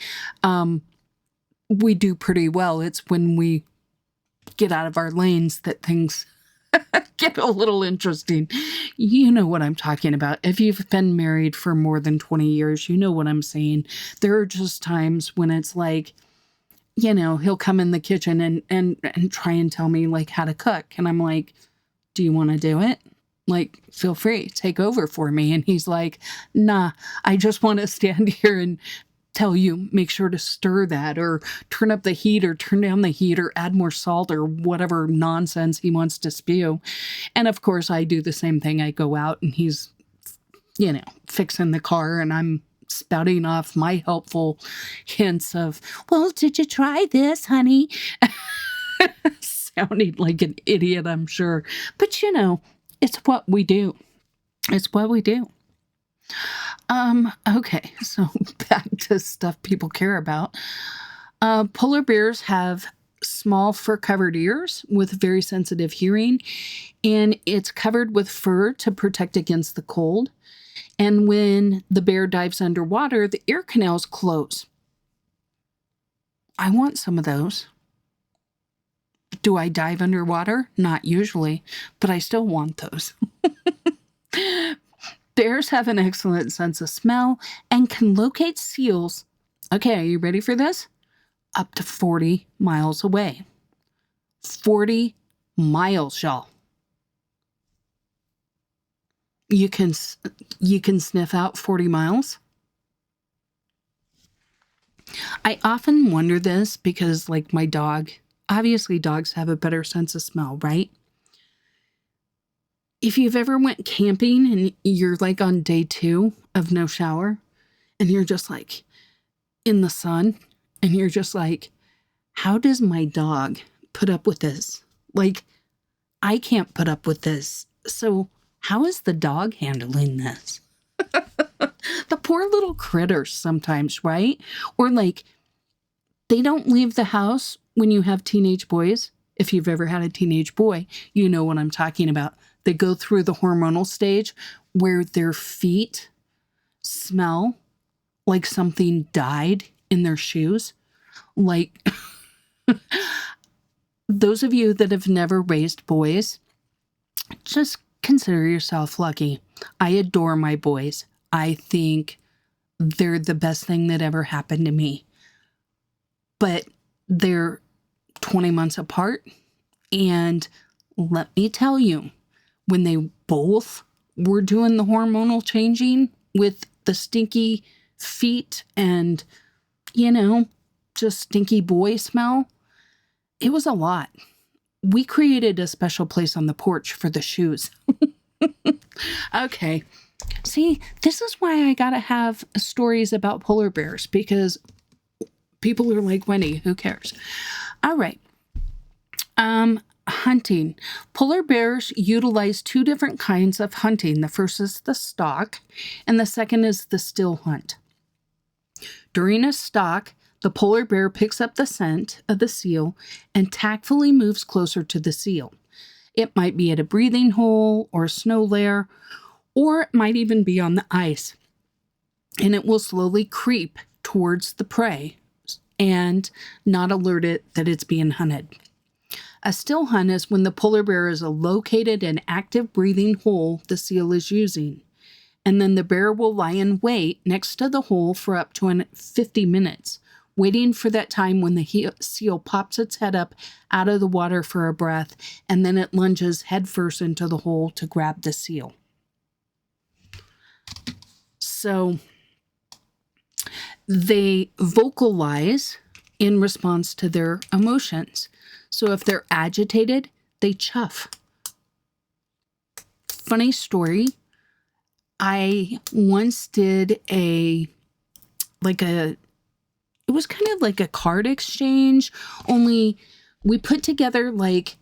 we do pretty well. It's when we get out of our lanes that things get a little interesting. You know what I'm talking about. If you've been married for more than 20 years, you know what I'm saying. There are just times when it's like, you know, he'll come in the kitchen and try and tell me like how to cook. And I'm like, do you want to do it? Like, feel free, take over for me. And he's like, nah, I just want to stand here and tell you, make sure to stir that, or turn up the heat, or turn down the heat, or add more salt, or whatever nonsense he wants to spew. And of course, I do the same thing. I go out and he's, you know, fixing the car, and I'm spouting off my helpful hints of, well, did you try this, honey? Sounding like an idiot, I'm sure. But, you know, it's what we do. It's what we do. Okay, so back to stuff people care about. Polar bears have small fur-covered ears with very sensitive hearing, and it's covered with fur to protect against the cold. And when the bear dives underwater, the ear canals close. I want some of those. Do I dive underwater? Not usually, but I still want those. Bears have an excellent sense of smell and can locate seals. Okay, are you ready for this? Up to 40 miles away. 40 miles, y'all. You can sniff out 40 miles. I often wonder this because, like, my dog, obviously dogs have a better sense of smell, right? If you've ever went camping and you're like on day 2 of no shower and you're just like in the sun and you're just like, how does my dog put up with this? Like, I can't put up with this. So how is the dog handling this? The poor little critters sometimes, right? Or like, they don't leave the house when you have teenage boys. If you've ever had a teenage boy, you know what I'm talking about. They go through the hormonal stage where their feet smell like something died in their shoes. Like, those of you that have never raised boys, just consider yourself lucky. I adore my boys. I think they're the best thing that ever happened to me. But they're 20 months apart. And let me tell you, when they both were doing the hormonal changing with the stinky feet and, you know, just stinky boy smell, it was a lot. We created a special place on the porch for the shoes. Okay. See, this is why I gotta have stories about polar bears, because people are like, Wendy, who cares? All right. Hunting. Polar bears utilize 2 different kinds of hunting. The first is the stalk, and the second is the still hunt. During a stalk, the polar bear picks up the scent of the seal and tactfully moves closer to the seal. It might be at a breathing hole or a snow layer, or it might even be on the ice. And it will slowly creep towards the prey and not alert it that it's being hunted. A still hunt is when the polar bear is located an active breathing hole the seal is using, and then the bear will lie in wait next to the hole for up to 50 minutes, waiting for that time when the seal pops its head up out of the water for a breath, and then it lunges headfirst into the hole to grab the seal. So they vocalize in response to their emotions. So if they're agitated, they chuff. Funny story. I once did it was kind of like a card exchange, only we put together like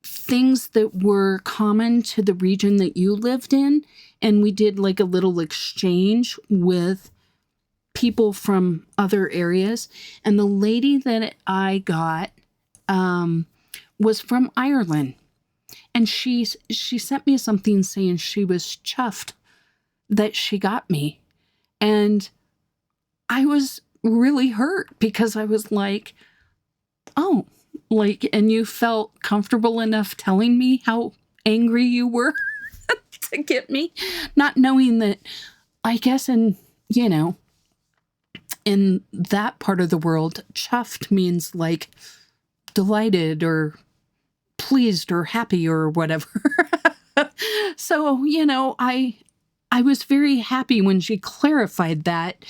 things that were common to the region that you lived in, and we did like a little exchange with people from other areas. And the lady that I got was from Ireland, and she sent me something saying she was chuffed that she got me. And I was really hurt because I was like, oh, like, and you felt comfortable enough telling me how angry you were to get me, not knowing that, I guess, in that part of the world, chuffed means like delighted or pleased or happy or whatever. So, I was very happy when she clarified that.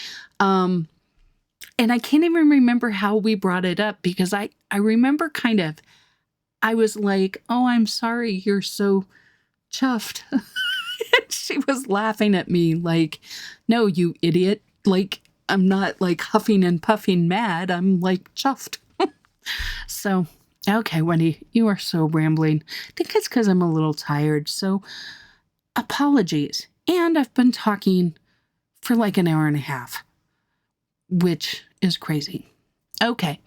And I can't even remember how we brought it up, because I remember I was like, oh, I'm sorry, you're so chuffed. She was laughing at me like, no, you idiot. Like, I'm not like huffing and puffing mad. I'm like chuffed. So, okay, Wendy, you are so rambling. I think it's because I'm a little tired. So, apologies. And I've been talking for like an hour and a half, which is crazy. Okay,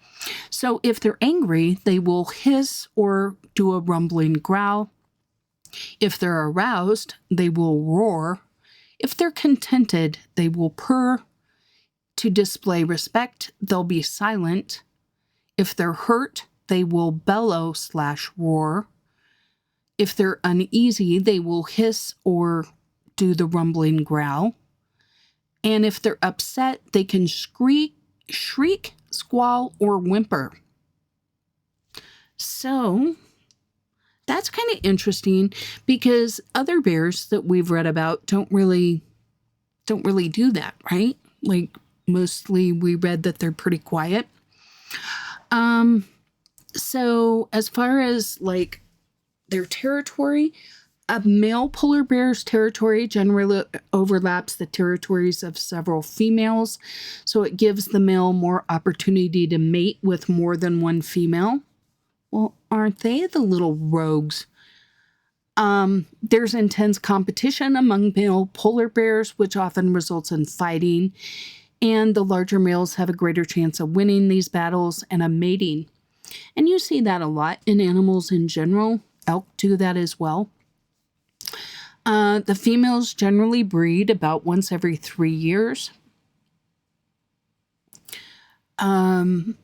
so if they're angry, they will hiss or do a rumbling growl. If they're aroused, they will roar. If they're contented, they will purr. To display respect, they'll be silent. If they're hurt, they will bellow/roar. If they're uneasy, they will hiss or do the rumbling growl. And if they're upset, they can shriek, squall, or whimper. So that's kind of interesting, because other bears that we've read about don't really do that, right? Like, mostly we read that they're pretty quiet. So as far as like their territory, a male polar bear's territory generally overlaps the territories of several females, so it gives the male more opportunity to mate with more than one female. Well, aren't they the little rogues? There's intense competition among male polar bears, which often results in fighting, and the larger males have a greater chance of winning these battles and of mating. And you see that a lot in animals in general. Elk do that as well. The females generally breed about once every 3 years. In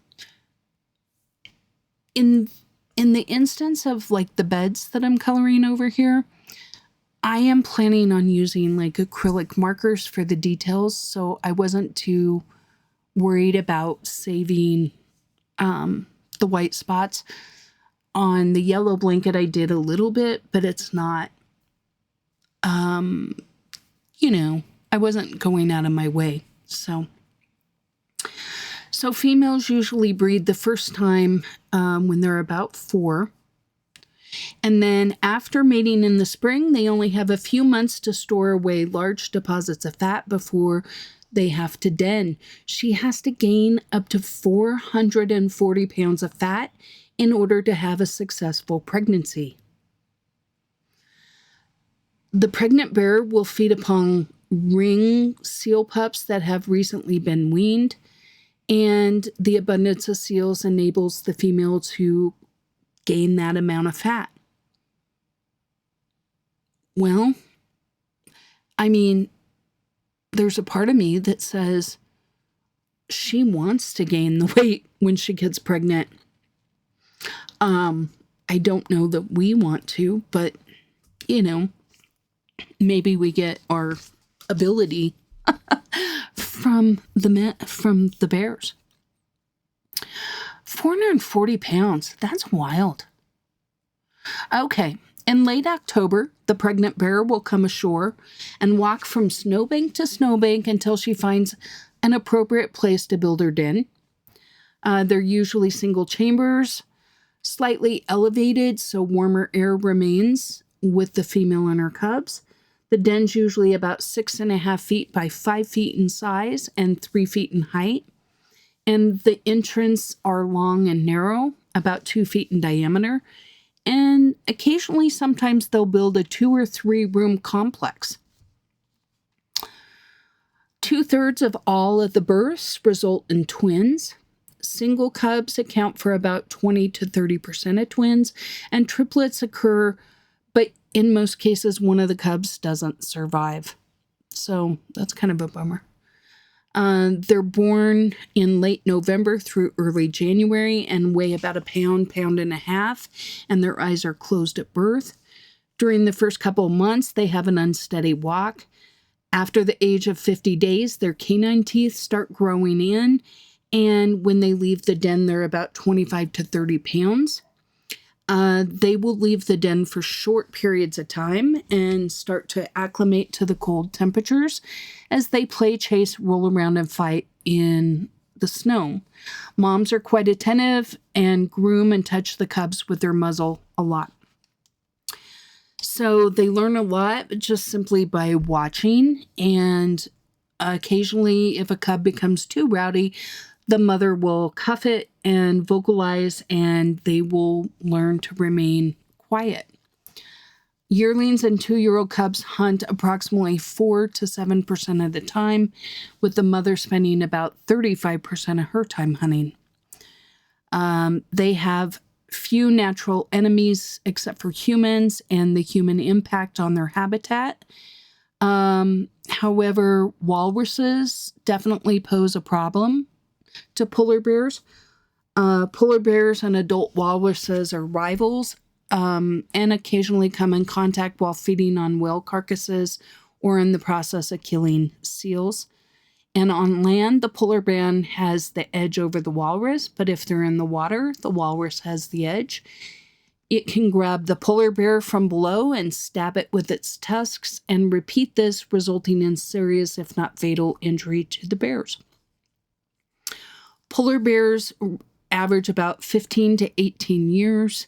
the instance of like the beds that I'm coloring over here, I am planning on using like acrylic markers for the details, so I wasn't too worried about saving the white spots. On the yellow blanket, I did a little bit, but it's not, I wasn't going out of my way. So females usually breed the first time when they're about 4. And then after mating in the spring, they only have a few months to store away large deposits of fat before they have to den. She has to gain up to 440 pounds of fat in order to have a successful pregnancy. The pregnant bear will feed upon ring seal pups that have recently been weaned, and the abundance of seals enables the female to gain that amount of fat. Well, I mean, there's a part of me that says she wants to gain the weight when she gets pregnant. I don't know that we want to, but, maybe we get our ability from the bears. 440 pounds. That's wild. Okay. In late October, the pregnant bear will come ashore and walk from snowbank to snowbank until she finds an appropriate place to build her den. They're usually single chambers, slightly elevated so warmer air remains with the female and her cubs. The den's usually about 6.5 feet by 5 feet in size and 3 feet in height. And the entrance are long and narrow, about 2 feet in diameter. And occasionally, sometimes they'll build a 2 or 3 room complex. 2/3 of all of the births result in twins. Single cubs account for about 20 to 30% of twins, and triplets occur, but in most cases, one of the cubs doesn't survive. So that's kind of a bummer. They're born in late November through early January and weigh about a pound, pound and a half, and their eyes are closed at birth. During the first couple of months, they have an unsteady walk. After the age of 50 days, their canine teeth start growing in, and when they leave the den, they're about 25 to 30 pounds. They will leave the den for short periods of time and start to acclimate to the cold temperatures as they play, chase, roll around, and fight in the snow. Moms are quite attentive and groom and touch the cubs with their muzzle a lot. So they learn a lot just simply by watching, and occasionally if a cub becomes too rowdy, the mother will cuff it and vocalize, and they will learn to remain quiet. Yearlings and 2-year-old cubs hunt approximately 4 to 7% of the time, with the mother spending about 35% of her time hunting. They have few natural enemies except for humans and the human impact on their habitat. However, walruses definitely pose a problem to polar bears. Polar bears and adult walruses are rivals, and occasionally come in contact while feeding on whale carcasses or in the process of killing seals. And on land, the polar bear has the edge over the walrus, but if they're in the water, the walrus has the edge. It can grab the polar bear from below and stab it with its tusks, and repeat this, resulting in serious, if not fatal, injury to the bears. Polar bears average about 15 to 18 years.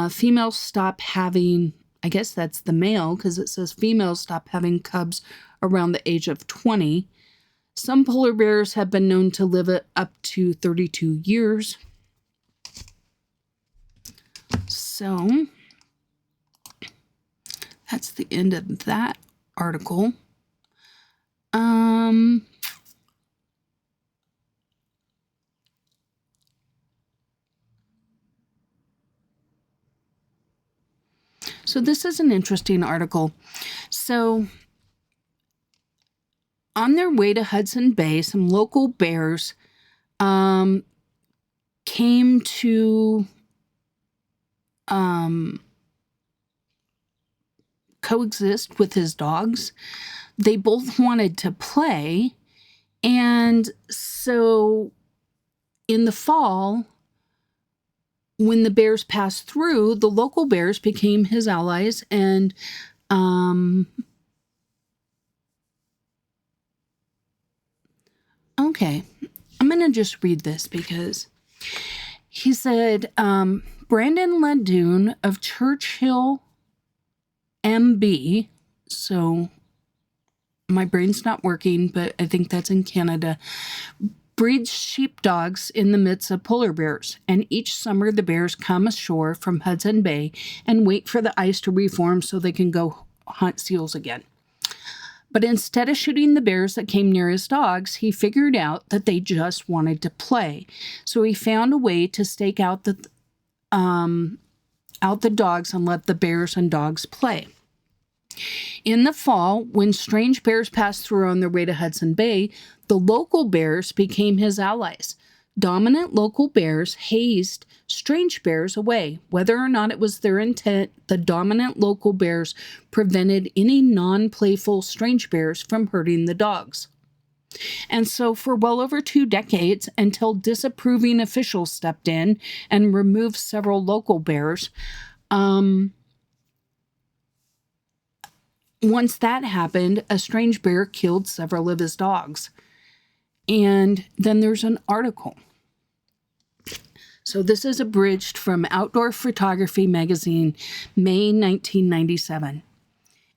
Females stop having, I guess that's the male, because it says females stop having cubs around the age of 20. Some polar bears have been known to live up to 32 years. So that's the end of that article. So this is an interesting article. So on their way to Hudson Bay, some local bears came to coexist with his dogs. They both wanted to play, and so in the fall, when the bears passed through, the local bears became his allies, and okay, I'm going to just read this because he said, Brandon Ledune of Churchill, MB, so my brain's not working, but I think that's in Canada, breeds sheepdogs in the midst of polar bears, and each summer the bears come ashore from Hudson Bay and wait for the ice to reform so they can go hunt seals again. But instead of shooting the bears that came near his dogs, he figured out that they just wanted to play. So he found a way to stake out the dogs and let the bears and dogs play. In the fall, when strange bears passed through on their way to Hudson Bay, the local bears became his allies. Dominant local bears hazed strange bears away. Whether or not it was their intent, the dominant local bears prevented any non-playful strange bears from hurting the dogs. And so for well over 2 decades, until disapproving officials stepped in and removed several local bears, once that happened, a strange bear killed several of his dogs. And then there's an article. So this is abridged from Outdoor Photography magazine, May 1997.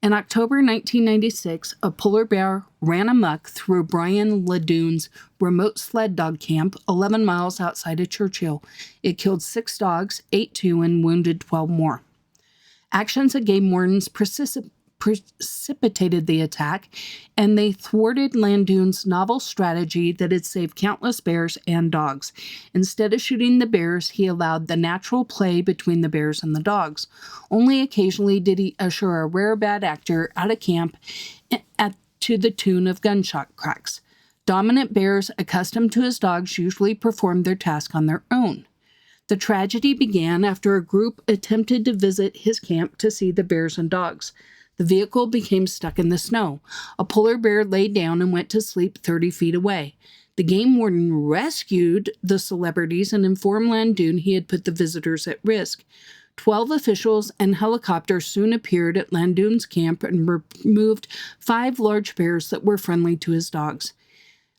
In October 1996, a polar bear ran amok through Brian Ledoone's remote sled dog camp 11 miles outside of Churchill. It killed 6 dogs, ate 2, and wounded 12 more. Actions of game wardens precipitated the attack, and they thwarted Landoone's novel strategy that had saved countless bears and dogs. Instead of shooting the bears, he allowed the natural play between the bears and the dogs. Only occasionally did he usher a rare bad actor out of camp to the tune of gunshot cracks. Dominant bears accustomed to his dogs usually performed their task on their own. The tragedy began after a group attempted to visit his camp to see the bears and dogs. The vehicle became stuck in the snow. A polar bear laid down and went to sleep 30 feet away. The game warden rescued the celebrities and informed Landoone he had put the visitors at risk. 12 officials and helicopters soon appeared at Landoone's camp and removed 5 large bears that were friendly to his dogs.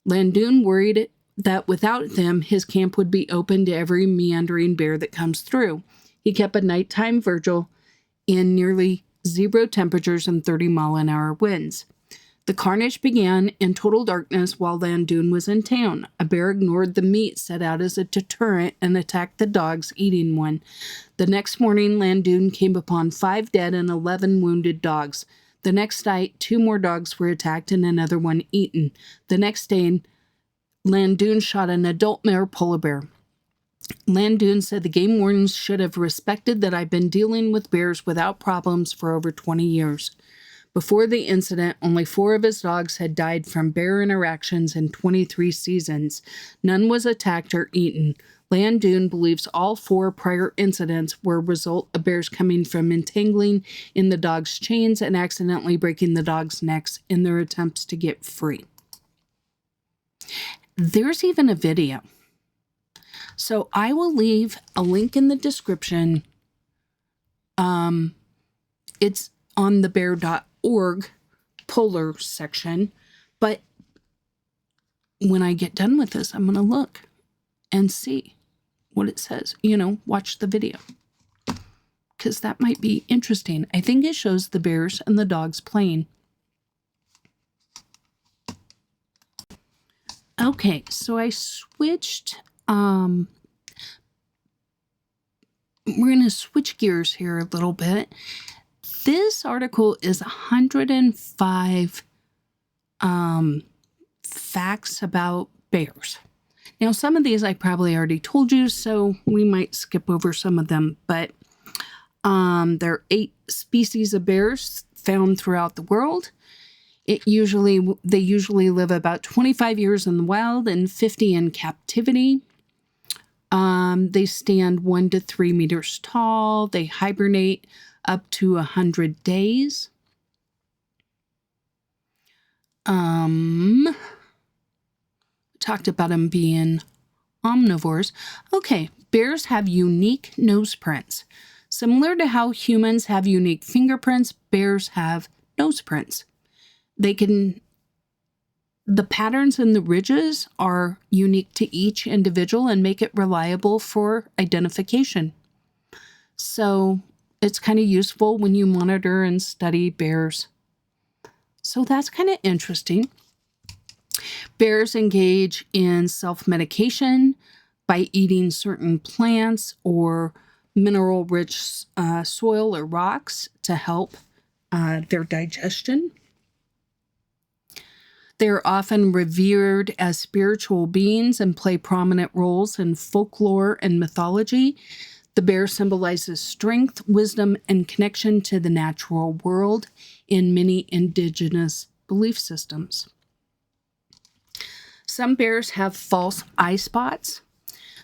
Landoone worried that without them, his camp would be open to every meandering bear that comes through. He kept a nighttime vigil in nearly 0 temperatures and 30-mile-an-hour winds. The carnage began in total darkness while Landoone was in town. A bear ignored the meat set out as a deterrent and attacked the dogs, eating one. The next morning, Landoone came upon 5 dead and 11 wounded dogs. The next night, 2 more dogs were attacked and another one eaten. The next day, Landoone shot an adult male polar bear. Landoone said the game wardens should have respected that I've been dealing with bears without problems for over 20 years. Before the incident, only 4 of his dogs had died from bear interactions in 23 seasons. None was attacked or eaten. Landoone believes all 4 prior incidents were a result of bears coming from entangling in the dogs' chains and accidentally breaking the dogs' necks in their attempts to get free. There's even a video. So I will leave a link in the description. It's on the bear.org polar section. But when I get done with this, I'm going to look and see what it says. Watch the video. Because that might be interesting. I think it shows the bears and the dogs playing. Okay, so I switched. We're going to switch gears here a little bit. This article is 105 facts about bears. Now, some of these I probably already told you, so we might skip over some of them, but there are 8 species of bears found throughout the world. They usually live about 25 years in the wild and 50 in captivity. They stand 1 to 3 meters tall. They hibernate up to 100 days. Talked about them being omnivores. Okay, bears have unique nose prints. Similar to how humans have unique fingerprints, bears have nose prints. The patterns and the ridges are unique to each individual and make it reliable for identification. So it's kind of useful when you monitor and study bears. So that's kind of interesting. Bears engage in self-medication by eating certain plants or mineral-rich soil or rocks to help their digestion. They are often revered as spiritual beings and play prominent roles in folklore and mythology. The bear symbolizes strength, wisdom, and connection to the natural world in many indigenous belief systems. Some bears have false eye spots.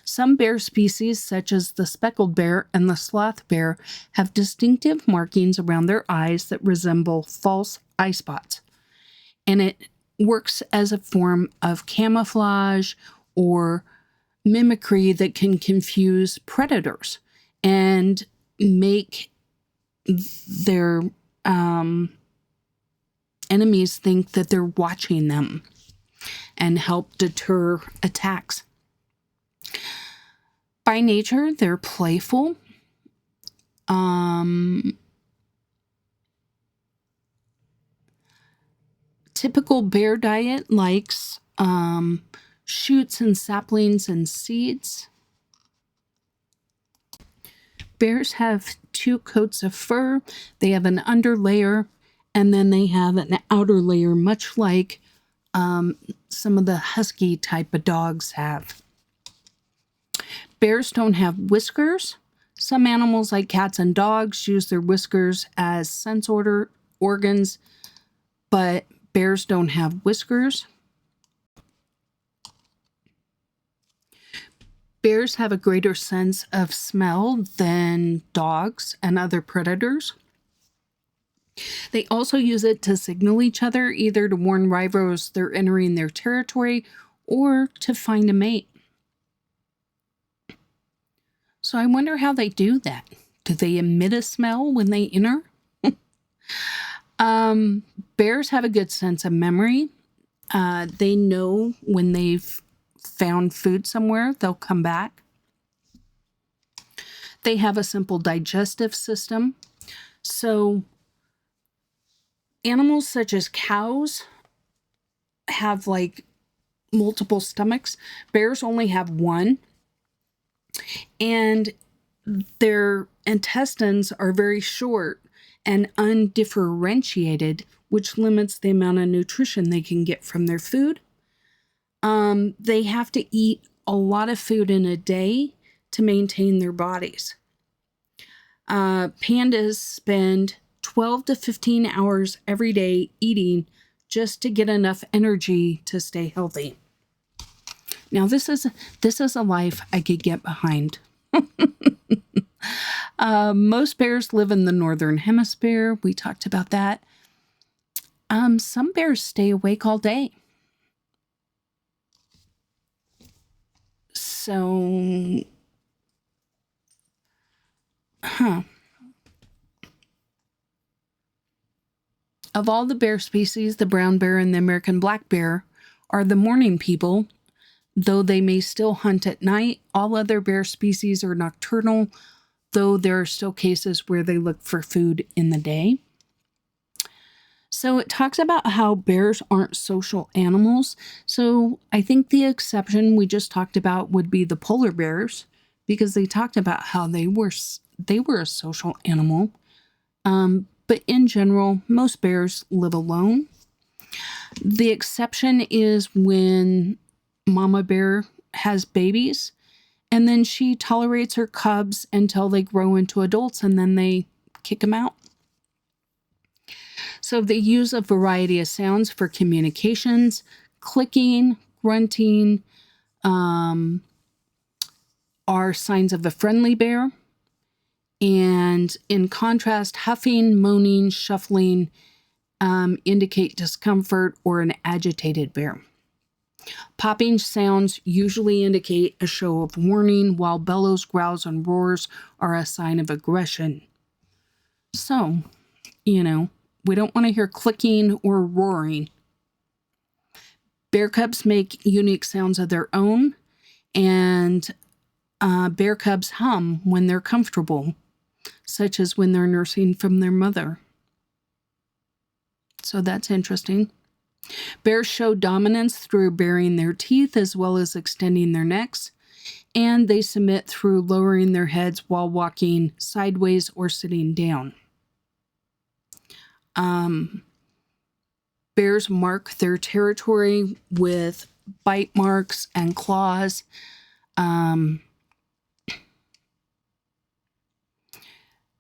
Some bear species, such as the speckled bear and the sloth bear, have distinctive markings around their eyes that resemble false eye spots. And it works as a form of camouflage or mimicry that can confuse predators and make their enemies think that they're watching them and help deter attacks. By nature, they're playful. Typical bear diet likes shoots and saplings and seeds. Bears have 2 coats of fur. They have an under layer, and then they have an outer layer, much like some of the husky type of dogs have. Bears don't have whiskers. Some animals like cats and dogs use their whiskers as sense organs, but bears don't have whiskers. Bears have a greater sense of smell than dogs and other predators. They also use it to signal each other, either to warn rivals they're entering their territory or to find a mate. So I wonder how they do that. Do they emit a smell when they enter? Bears have a good sense of memory. They know when they've found food somewhere, they'll come back. They have a simple digestive system. So animals such as cows have like multiple stomachs. Bears only have one. And their intestines are very short and undifferentiated, which limits the amount of nutrition they can get from their food. They have to eat a lot of food in a day to maintain their bodies. Pandas spend 12 to 15 hours every day eating just to get enough energy to stay healthy. Now, this is a life I could get behind. Most bears live in the northern hemisphere. We talked about that. Some bears stay awake all day. So, of all the bear species, the brown bear and the American black bear are the morning people. Though they may still hunt at night, all other bear species are nocturnal, though there are still cases where they look for food in the day. So it talks about how bears aren't social animals. So I think the exception we just talked about would be the polar bears, because they talked about how they were a social animal. But in general, most bears live alone. The exception is when mama bear has babies, and then she tolerates her cubs until they grow into adults, and then they kick them out. So they use a variety of sounds for communications. Clicking, grunting are signs of a friendly bear. And in contrast, huffing, moaning, shuffling indicate discomfort or an agitated bear. Popping sounds usually indicate a show of warning, while bellows, growls, and roars are a sign of aggression. So, we don't want to hear clicking or roaring. Bear cubs make unique sounds of their own, and bear cubs hum when they're comfortable, such as when they're nursing from their mother. So that's interesting. Bears show dominance through baring their teeth as well as extending their necks, and they submit through lowering their heads while walking sideways or sitting down. Bears mark their territory with bite marks and claws.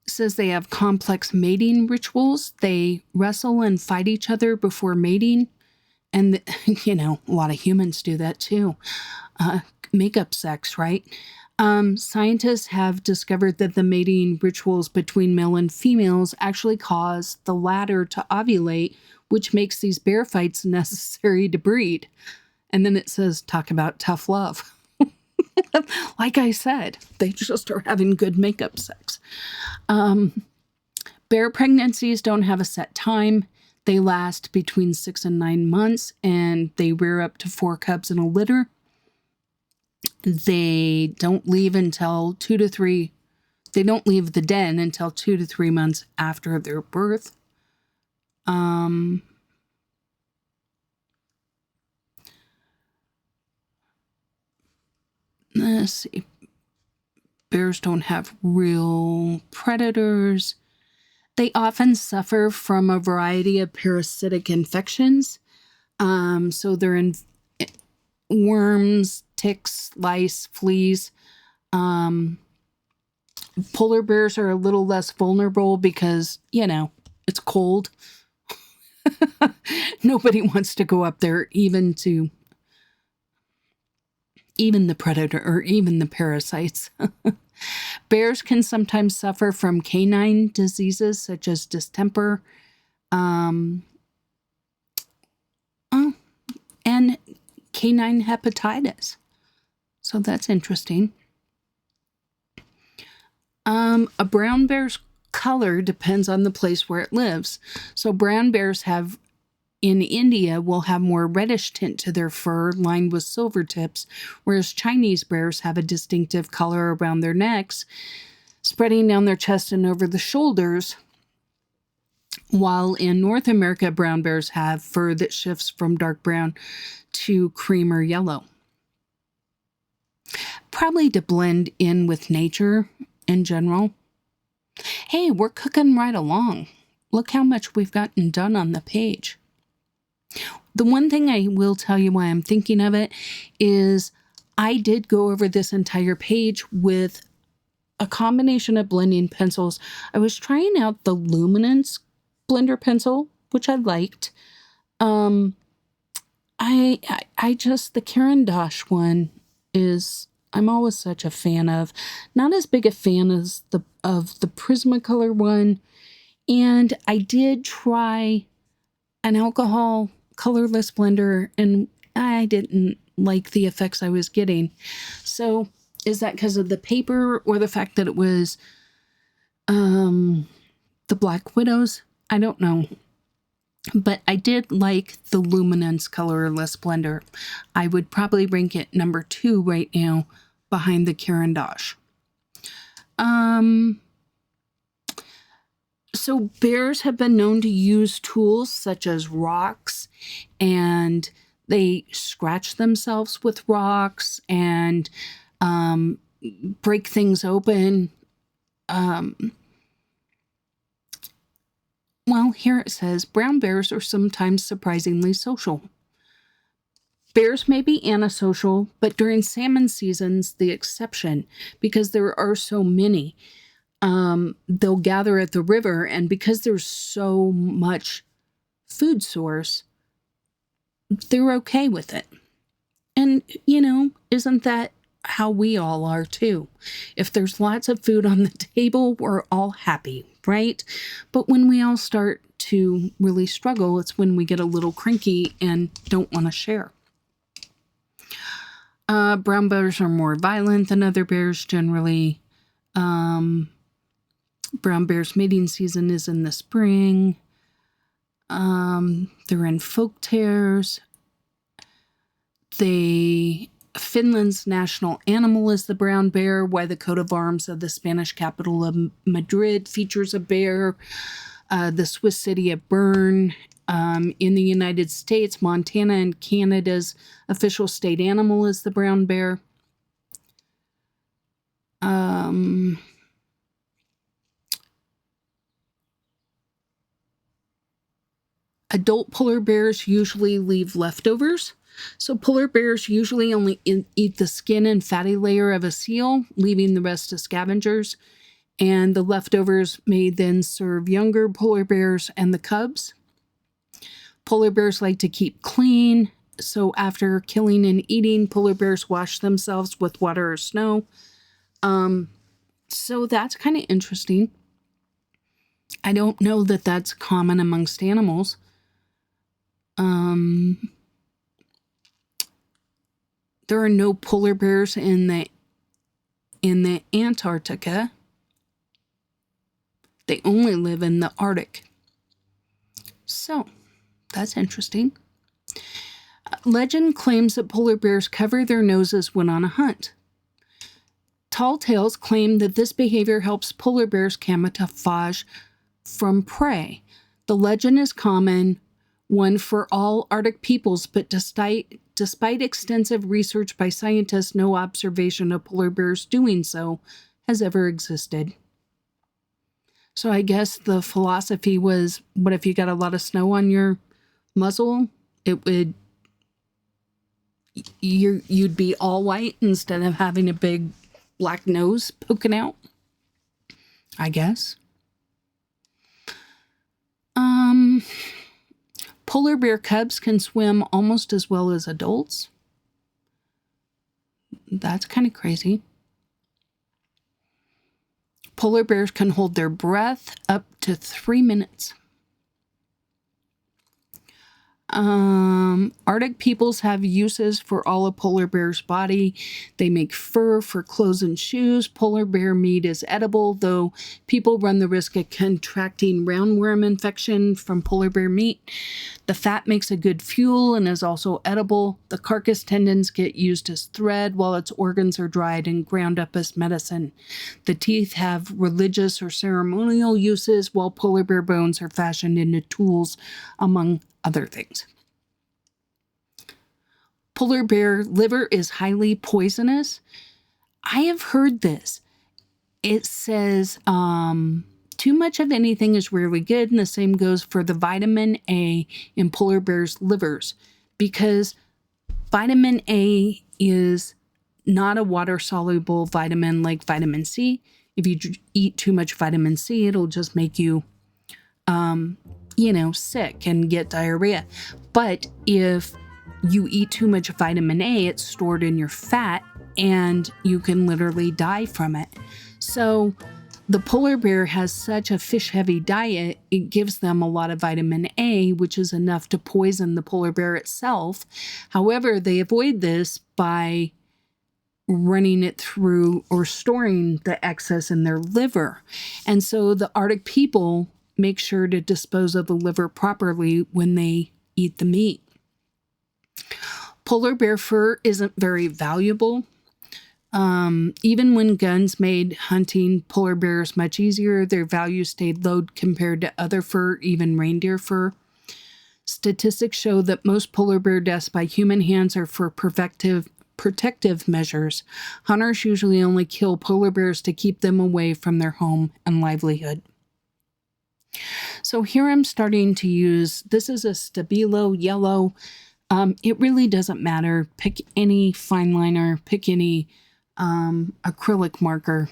Says they have complex mating rituals. They wrestle and fight each other before mating. And, a lot of humans do that too. Makeup sex, right? Scientists have discovered that the mating rituals between male and females actually cause the latter to ovulate, which makes these bear fights necessary to breed. And then it says, talk about tough love. Like I said, they just are having good makeup sex. Bear pregnancies don't have a set time. They last between 6 and 9 months, and they rear up to 4 cubs in a litter. They don't leave until 2 to 3. They don't leave the den until 2 to 3 months after their birth. Let's see. Bears don't have real predators. They often suffer from a variety of parasitic infections. So they're in worms, ticks, lice, fleas. Polar bears are a little less vulnerable because, it's cold. Nobody wants to go up there, even the predator or even the parasites. Bears can sometimes suffer from canine diseases such as distemper, and canine hepatitis. So that's interesting. A brown bear's color depends on the place where it lives. So brown bears in India will have more reddish tint to their fur lined with silver tips, whereas Chinese bears have a distinctive color around their necks, spreading down their chest and over the shoulders, while in North America, brown bears have fur that shifts from dark brown to cream or yellow. Probably to blend in with nature in general. Hey, we're cooking right along. Look how much we've gotten done on the page. The one thing I will tell you why I'm thinking of it is I did go over this entire page with a combination of blending pencils. I was trying out the Luminance blender pencil, which I liked. I just, the Caran d'Ache one I'm always such a fan of. Not as big a fan as the Prismacolor one. And I did try an alcohol colorless blender, and I didn't like the effects I was getting. So is that because of the paper or the fact that it was the Black Widows? I don't know. But I did like the Luminance colorless blender. I would probably rank it number 2 right now behind the Caran d'Ache. So bears have been known to use tools such as rocks, and they scratch themselves with rocks and break things open. Well, here it says, brown bears are sometimes surprisingly social. Bears may be antisocial, but during salmon season's the exception because there are so many. They'll gather at the river, and because there's so much food source, they're okay with it. And, isn't that how we all are too? If there's lots of food on the table, we're all happy, right? But when we all start to really struggle, it's when we get a little cranky and don't want to share. Brown bears are more violent than other bears generally. Brown bears' mating season is in the spring. They're in folk tales. Finland's national animal is the brown bear, while the coat of arms of the Spanish capital of Madrid features a bear. The Swiss city of Bern. In the United States, Montana and Canada's official state animal is the brown bear. Adult polar bears usually leave leftovers. So polar bears usually only eat the skin and fatty layer of a seal, leaving the rest to scavengers. And the leftovers may then serve younger polar bears and the cubs. Polar bears like to keep clean. So after killing and eating, polar bears wash themselves with water or snow. So that's kind of interesting. I don't know that that's common amongst animals. There are no polar bears in the Antarctica. They only live in the Arctic. So, that's interesting. Legend claims that polar bears cover their noses when on a hunt. Tall tales claim that this behavior helps polar bears camouflage from prey. The legend is common one for all Arctic peoples, but despite extensive research by scientists, no observation of polar bears doing so has ever existed. So I guess the philosophy was, what if you got a lot of snow on your muzzle? You'd be all white instead of having a big black nose poking out, I guess. Polar bear cubs can swim almost as well as adults. That's kind of crazy. Polar bears can hold their breath up to 3 minutes. Arctic peoples have uses for all of polar bear's body. They make fur for clothes and shoes. Polar bear meat is edible, though people run the risk of contracting roundworm infection from polar bear meat. The fat makes a good fuel and is also edible. The carcass tendons get used as thread, while its organs are dried and ground up as medicine. The teeth have religious or ceremonial uses, while polar bear bones are fashioned into tools, among other things. Polar bear liver is highly poisonous. I have heard this. It says too much of anything is rarely good, and the same goes for the vitamin A in polar bears' livers, because vitamin A is not a water-soluble vitamin like vitamin C. If you eat too much vitamin C, it'll just make you sick and get diarrhea. But if you eat too much vitamin A, it's stored in your fat and you can literally die from it. So the polar bear has such a fish-heavy diet, it gives them a lot of vitamin A, which is enough to poison the polar bear itself. However, they avoid this by running it through or storing the excess in their liver. And so the Arctic people make sure to dispose of the liver properly when they eat the meat. Polar bear fur isn't very valuable. Even when guns made hunting polar bears much easier, their value stayed low compared to other fur, even reindeer fur. Statistics show that most polar bear deaths by human hands are for protective measures. Hunters usually only kill polar bears to keep them away from their home and livelihood. So here I'm starting to use, this is a Stabilo yellow. It really doesn't matter. Pick any fine liner, pick any acrylic marker.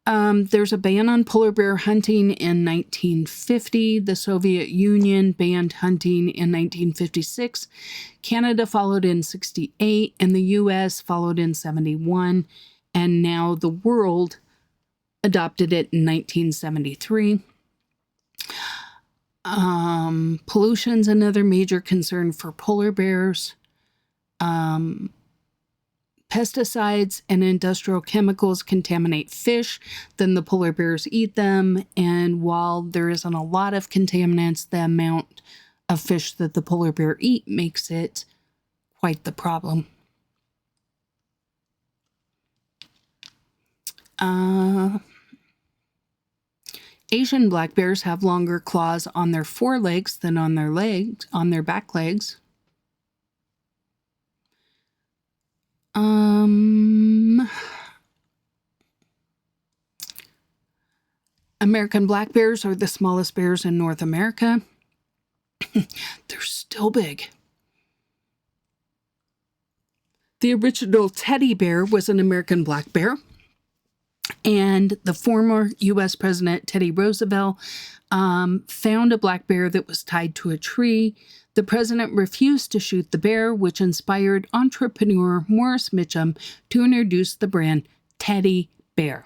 There's a ban on polar bear hunting in 1950. The Soviet Union banned hunting in 1956. Canada followed in 68, and the US followed in 71. And now the world adopted it in 1973. Pollution's another major concern for polar bears. Pesticides and industrial chemicals contaminate fish, then the polar bears eat them, and while there isn't a lot of contaminants, the amount of fish that the polar bear eat makes it quite the problem. Asian black bears have longer claws on their forelegs than on their legs, on their back legs. American black bears are the smallest bears in North America. They're still big. The original teddy bear was an American black bear. And the former U.S. President Teddy Roosevelt found a black bear that was tied to a tree. The president refused to shoot the bear, which inspired entrepreneur Morris Mitchum to introduce the brand Teddy Bear.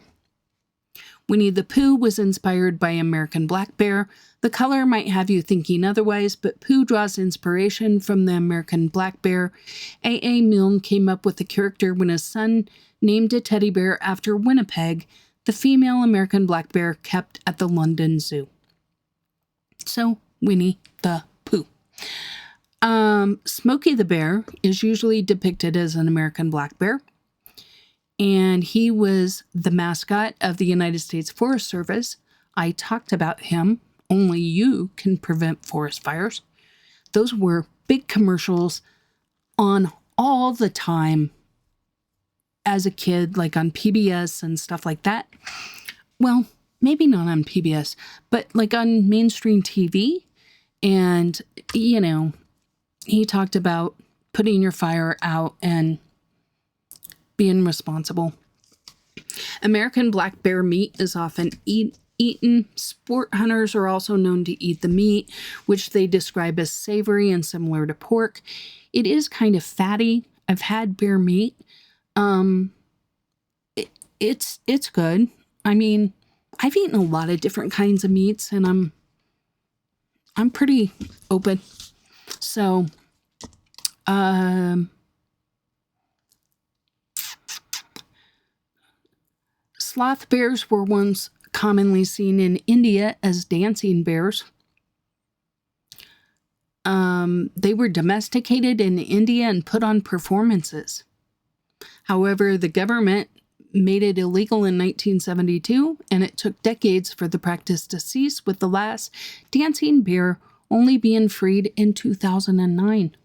Winnie the Pooh was inspired by American black bear. The color might have you thinking otherwise, but Pooh draws inspiration from the American black bear. A.A. Milne came up with the character when his son named a teddy bear after Winnipeg. the female American black bear kept at the London Zoo. So, Winnie the Pooh. Smokey the Bear is usually depicted as an American black bear, and he was the mascot of the United States Forest Service. I talked about him. Only you can prevent forest fires. Those were big commercials on all the time as a kid, like on PBS and stuff like that. Well, maybe not on PBS, but like on mainstream TV. And, you know, he talked about putting your fire out and being responsible. American black bear meat is often eaten. Sport hunters are also known to eat the meat, which they describe as savory and similar to pork. It is kind of fatty. I've had bear meat. It's good. I mean, I've eaten a lot of different kinds of meats, and I'm pretty open. So, sloth bears were once commonly seen in India as dancing bears. They were domesticated in India and put on performances. However, the government made it illegal in 1972, and it took decades for the practice to cease, with the last dancing bear only being freed in 2009.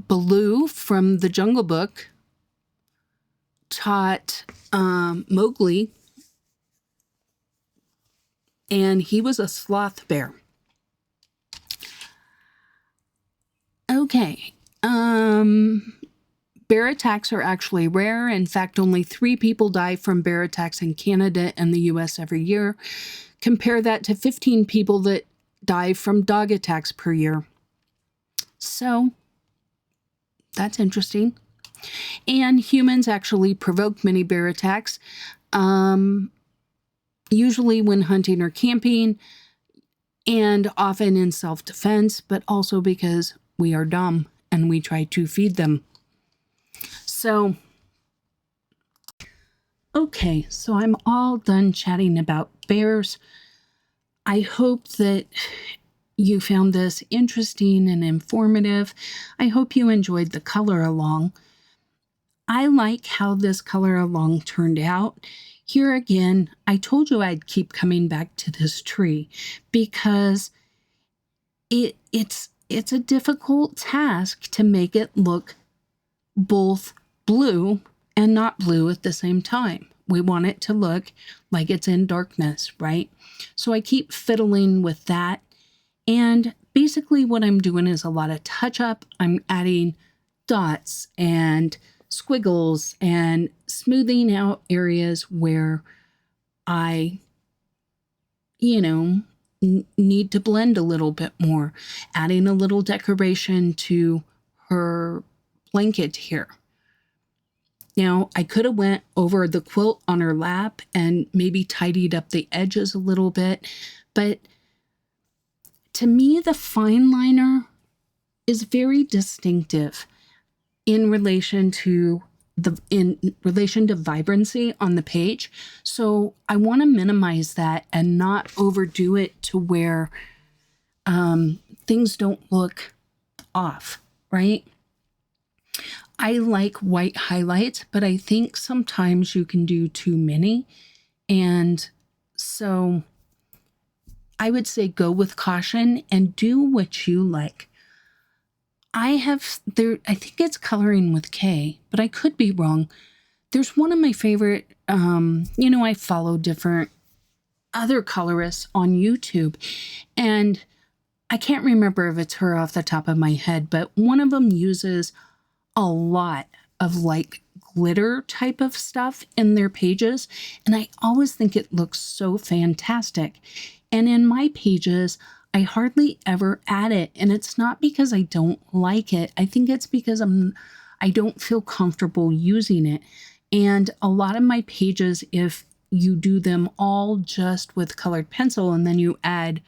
Baloo from the Jungle Book taught Mowgli, and he was a sloth bear. Okay. Bear attacks are actually rare. In fact, only 3 people die from bear attacks in Canada and the US every year. Compare that to 15 people that die from dog attacks per year. So, that's interesting. And humans actually provoke many bear attacks, usually when hunting or camping, and often in self-defense, but also because we are dumb and we try to feed them. So, okay, so I'm all done chatting about bears. I hope that you found this interesting and informative. I hope you enjoyed the color along. I like how this color along turned out. Here again, I told you I'd keep coming back to this tree because it's a difficult task to make it look both blue and not blue at the same time. We want it to look like it's in darkness, right? So I keep fiddling with that. And basically what I'm doing is a lot of touch up. I'm adding dots and squiggles and smoothing out areas where I, need to blend a little bit more, adding a little decoration to her blanket here. Now, I could have went over the quilt on her lap and maybe tidied up the edges a little bit, but to me, the fine liner is very distinctive in relation to vibrancy on the page. So I want to minimize that and not overdo it to where things don't look off, right? I like white highlights, but I think sometimes you can do too many. And so I would say go with caution and do what you like. I think it's Coloring with K, but I could be wrong. There's one of my favorite, I follow different other colorists on YouTube, and I can't remember if it's her off the top of my head, but one of them uses a lot of like glitter type of stuff in their pages, and I always think it looks so fantastic. And in my pages, I hardly ever add it, and it's not because I don't like it. I think it's because I don't feel comfortable using it. And a lot of my pages, if you do them all just with colored pencil and then you add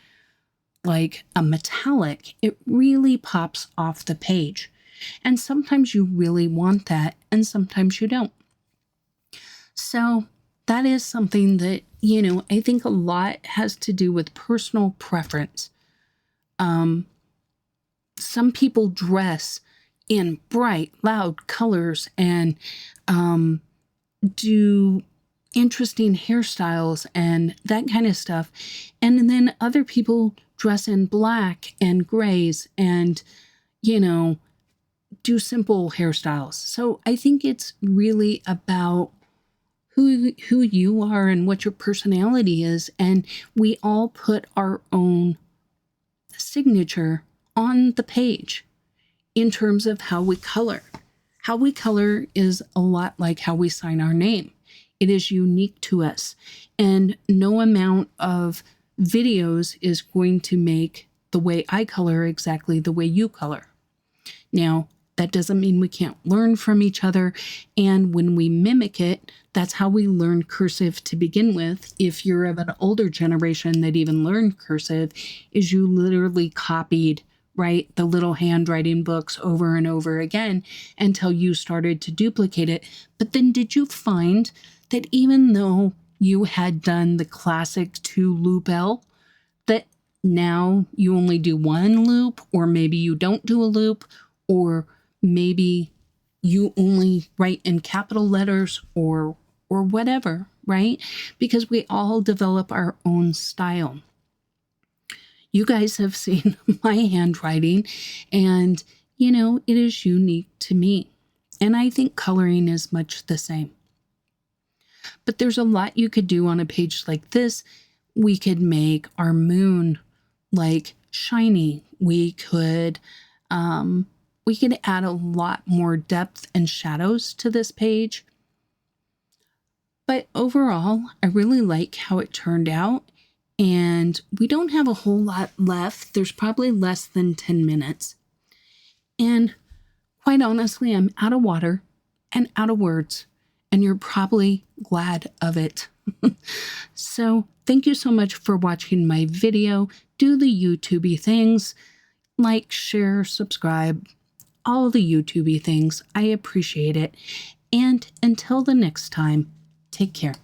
like a metallic, it really pops off the page. And sometimes you really want that, and sometimes you don't. So that is something that, I think a lot has to do with personal preference. Some people dress in bright, loud colors and do interesting hairstyles and that kind of stuff. And then other people dress in black and grays and, do simple hairstyles. So I think it's really about who you are and what your personality is. And we all put our own signature on the page in terms of how we color. How we color is a lot like how we sign our name. It is unique to us, and no amount of videos is going to make the way I color exactly the way you color. Now, that doesn't mean we can't learn from each other, and when we mimic it, that's how we learn cursive to begin with. If you're of an older generation that even learned cursive, is you literally copied, right, the little handwriting books over and over again until you started to duplicate it. But then did you find that even though you had done the classic 2-loop L, that now you only do 1 loop, or maybe you don't do a loop, or maybe you only write in capital letters or whatever, right? Because we all develop our own style. You guys have seen my handwriting, and, it is unique to me. And I think coloring is much the same. But there's a lot you could do on a page like this. We could make our moon like shiny. We could add a lot more depth and shadows to this page. But overall, I really like how it turned out. And we don't have a whole lot left. There's probably less than 10 minutes. And quite honestly, I'm out of water and out of words. And you're probably glad of it. So thank you so much for watching my video. Do the YouTubey things. Like, share, subscribe. All the YouTubey things. I appreciate it. And until the next time, take care.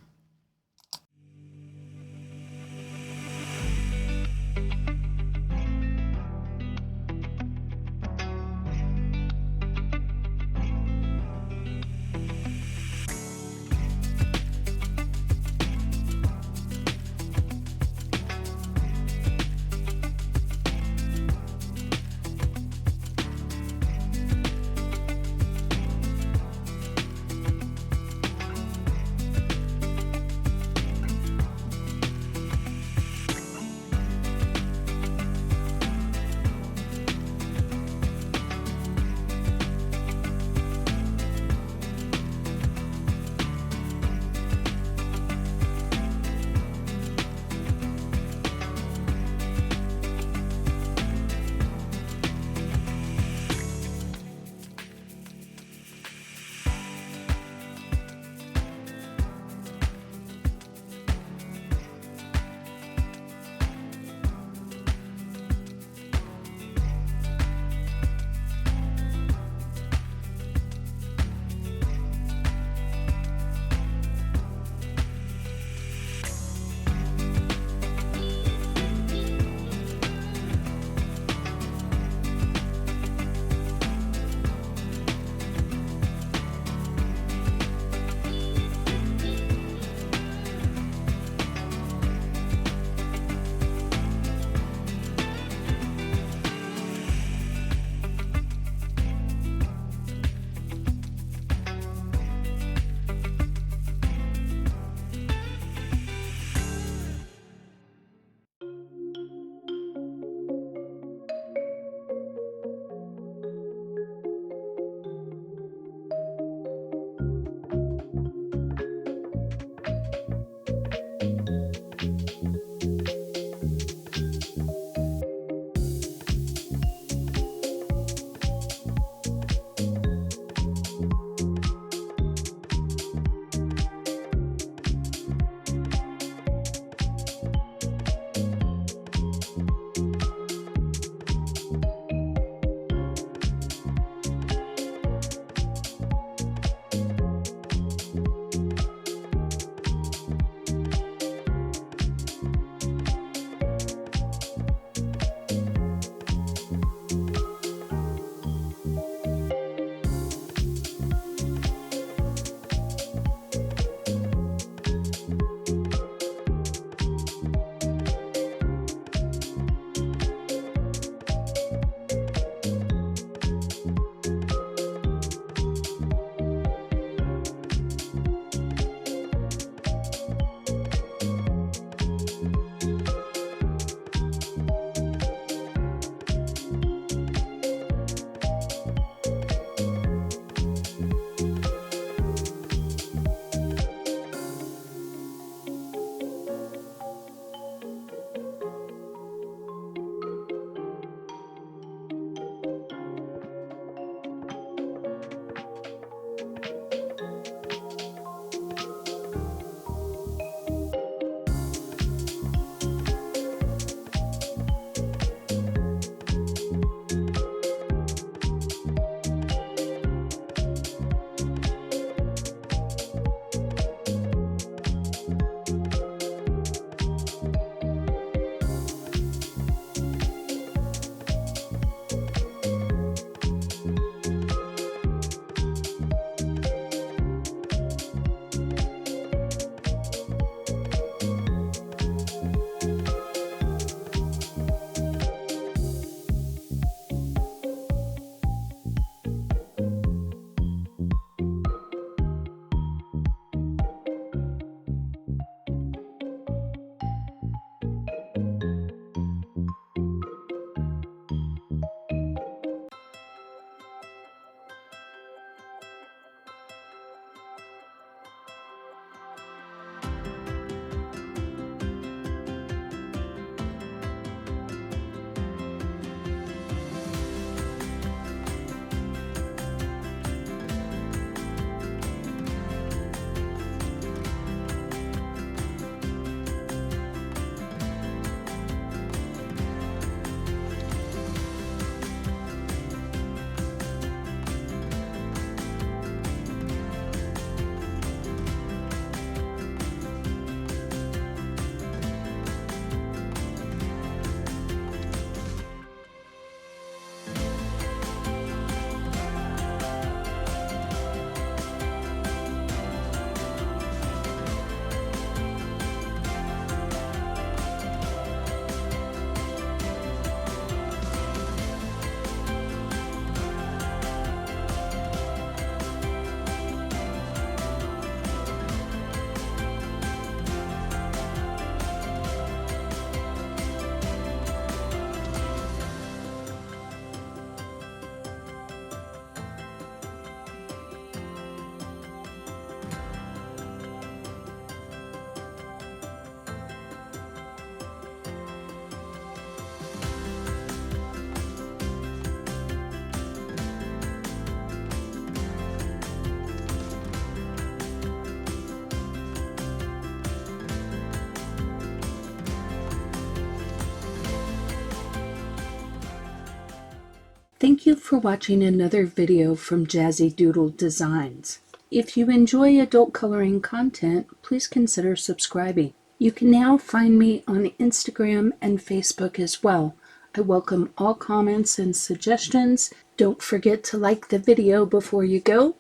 Thank you for watching another video from Jazzydoodledesigns. If you enjoy adult coloring content, please consider subscribing. You can now find me on Instagram and Facebook as well. I welcome all comments and suggestions. Don't forget to like the video before you go.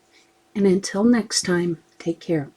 And until next time, take care.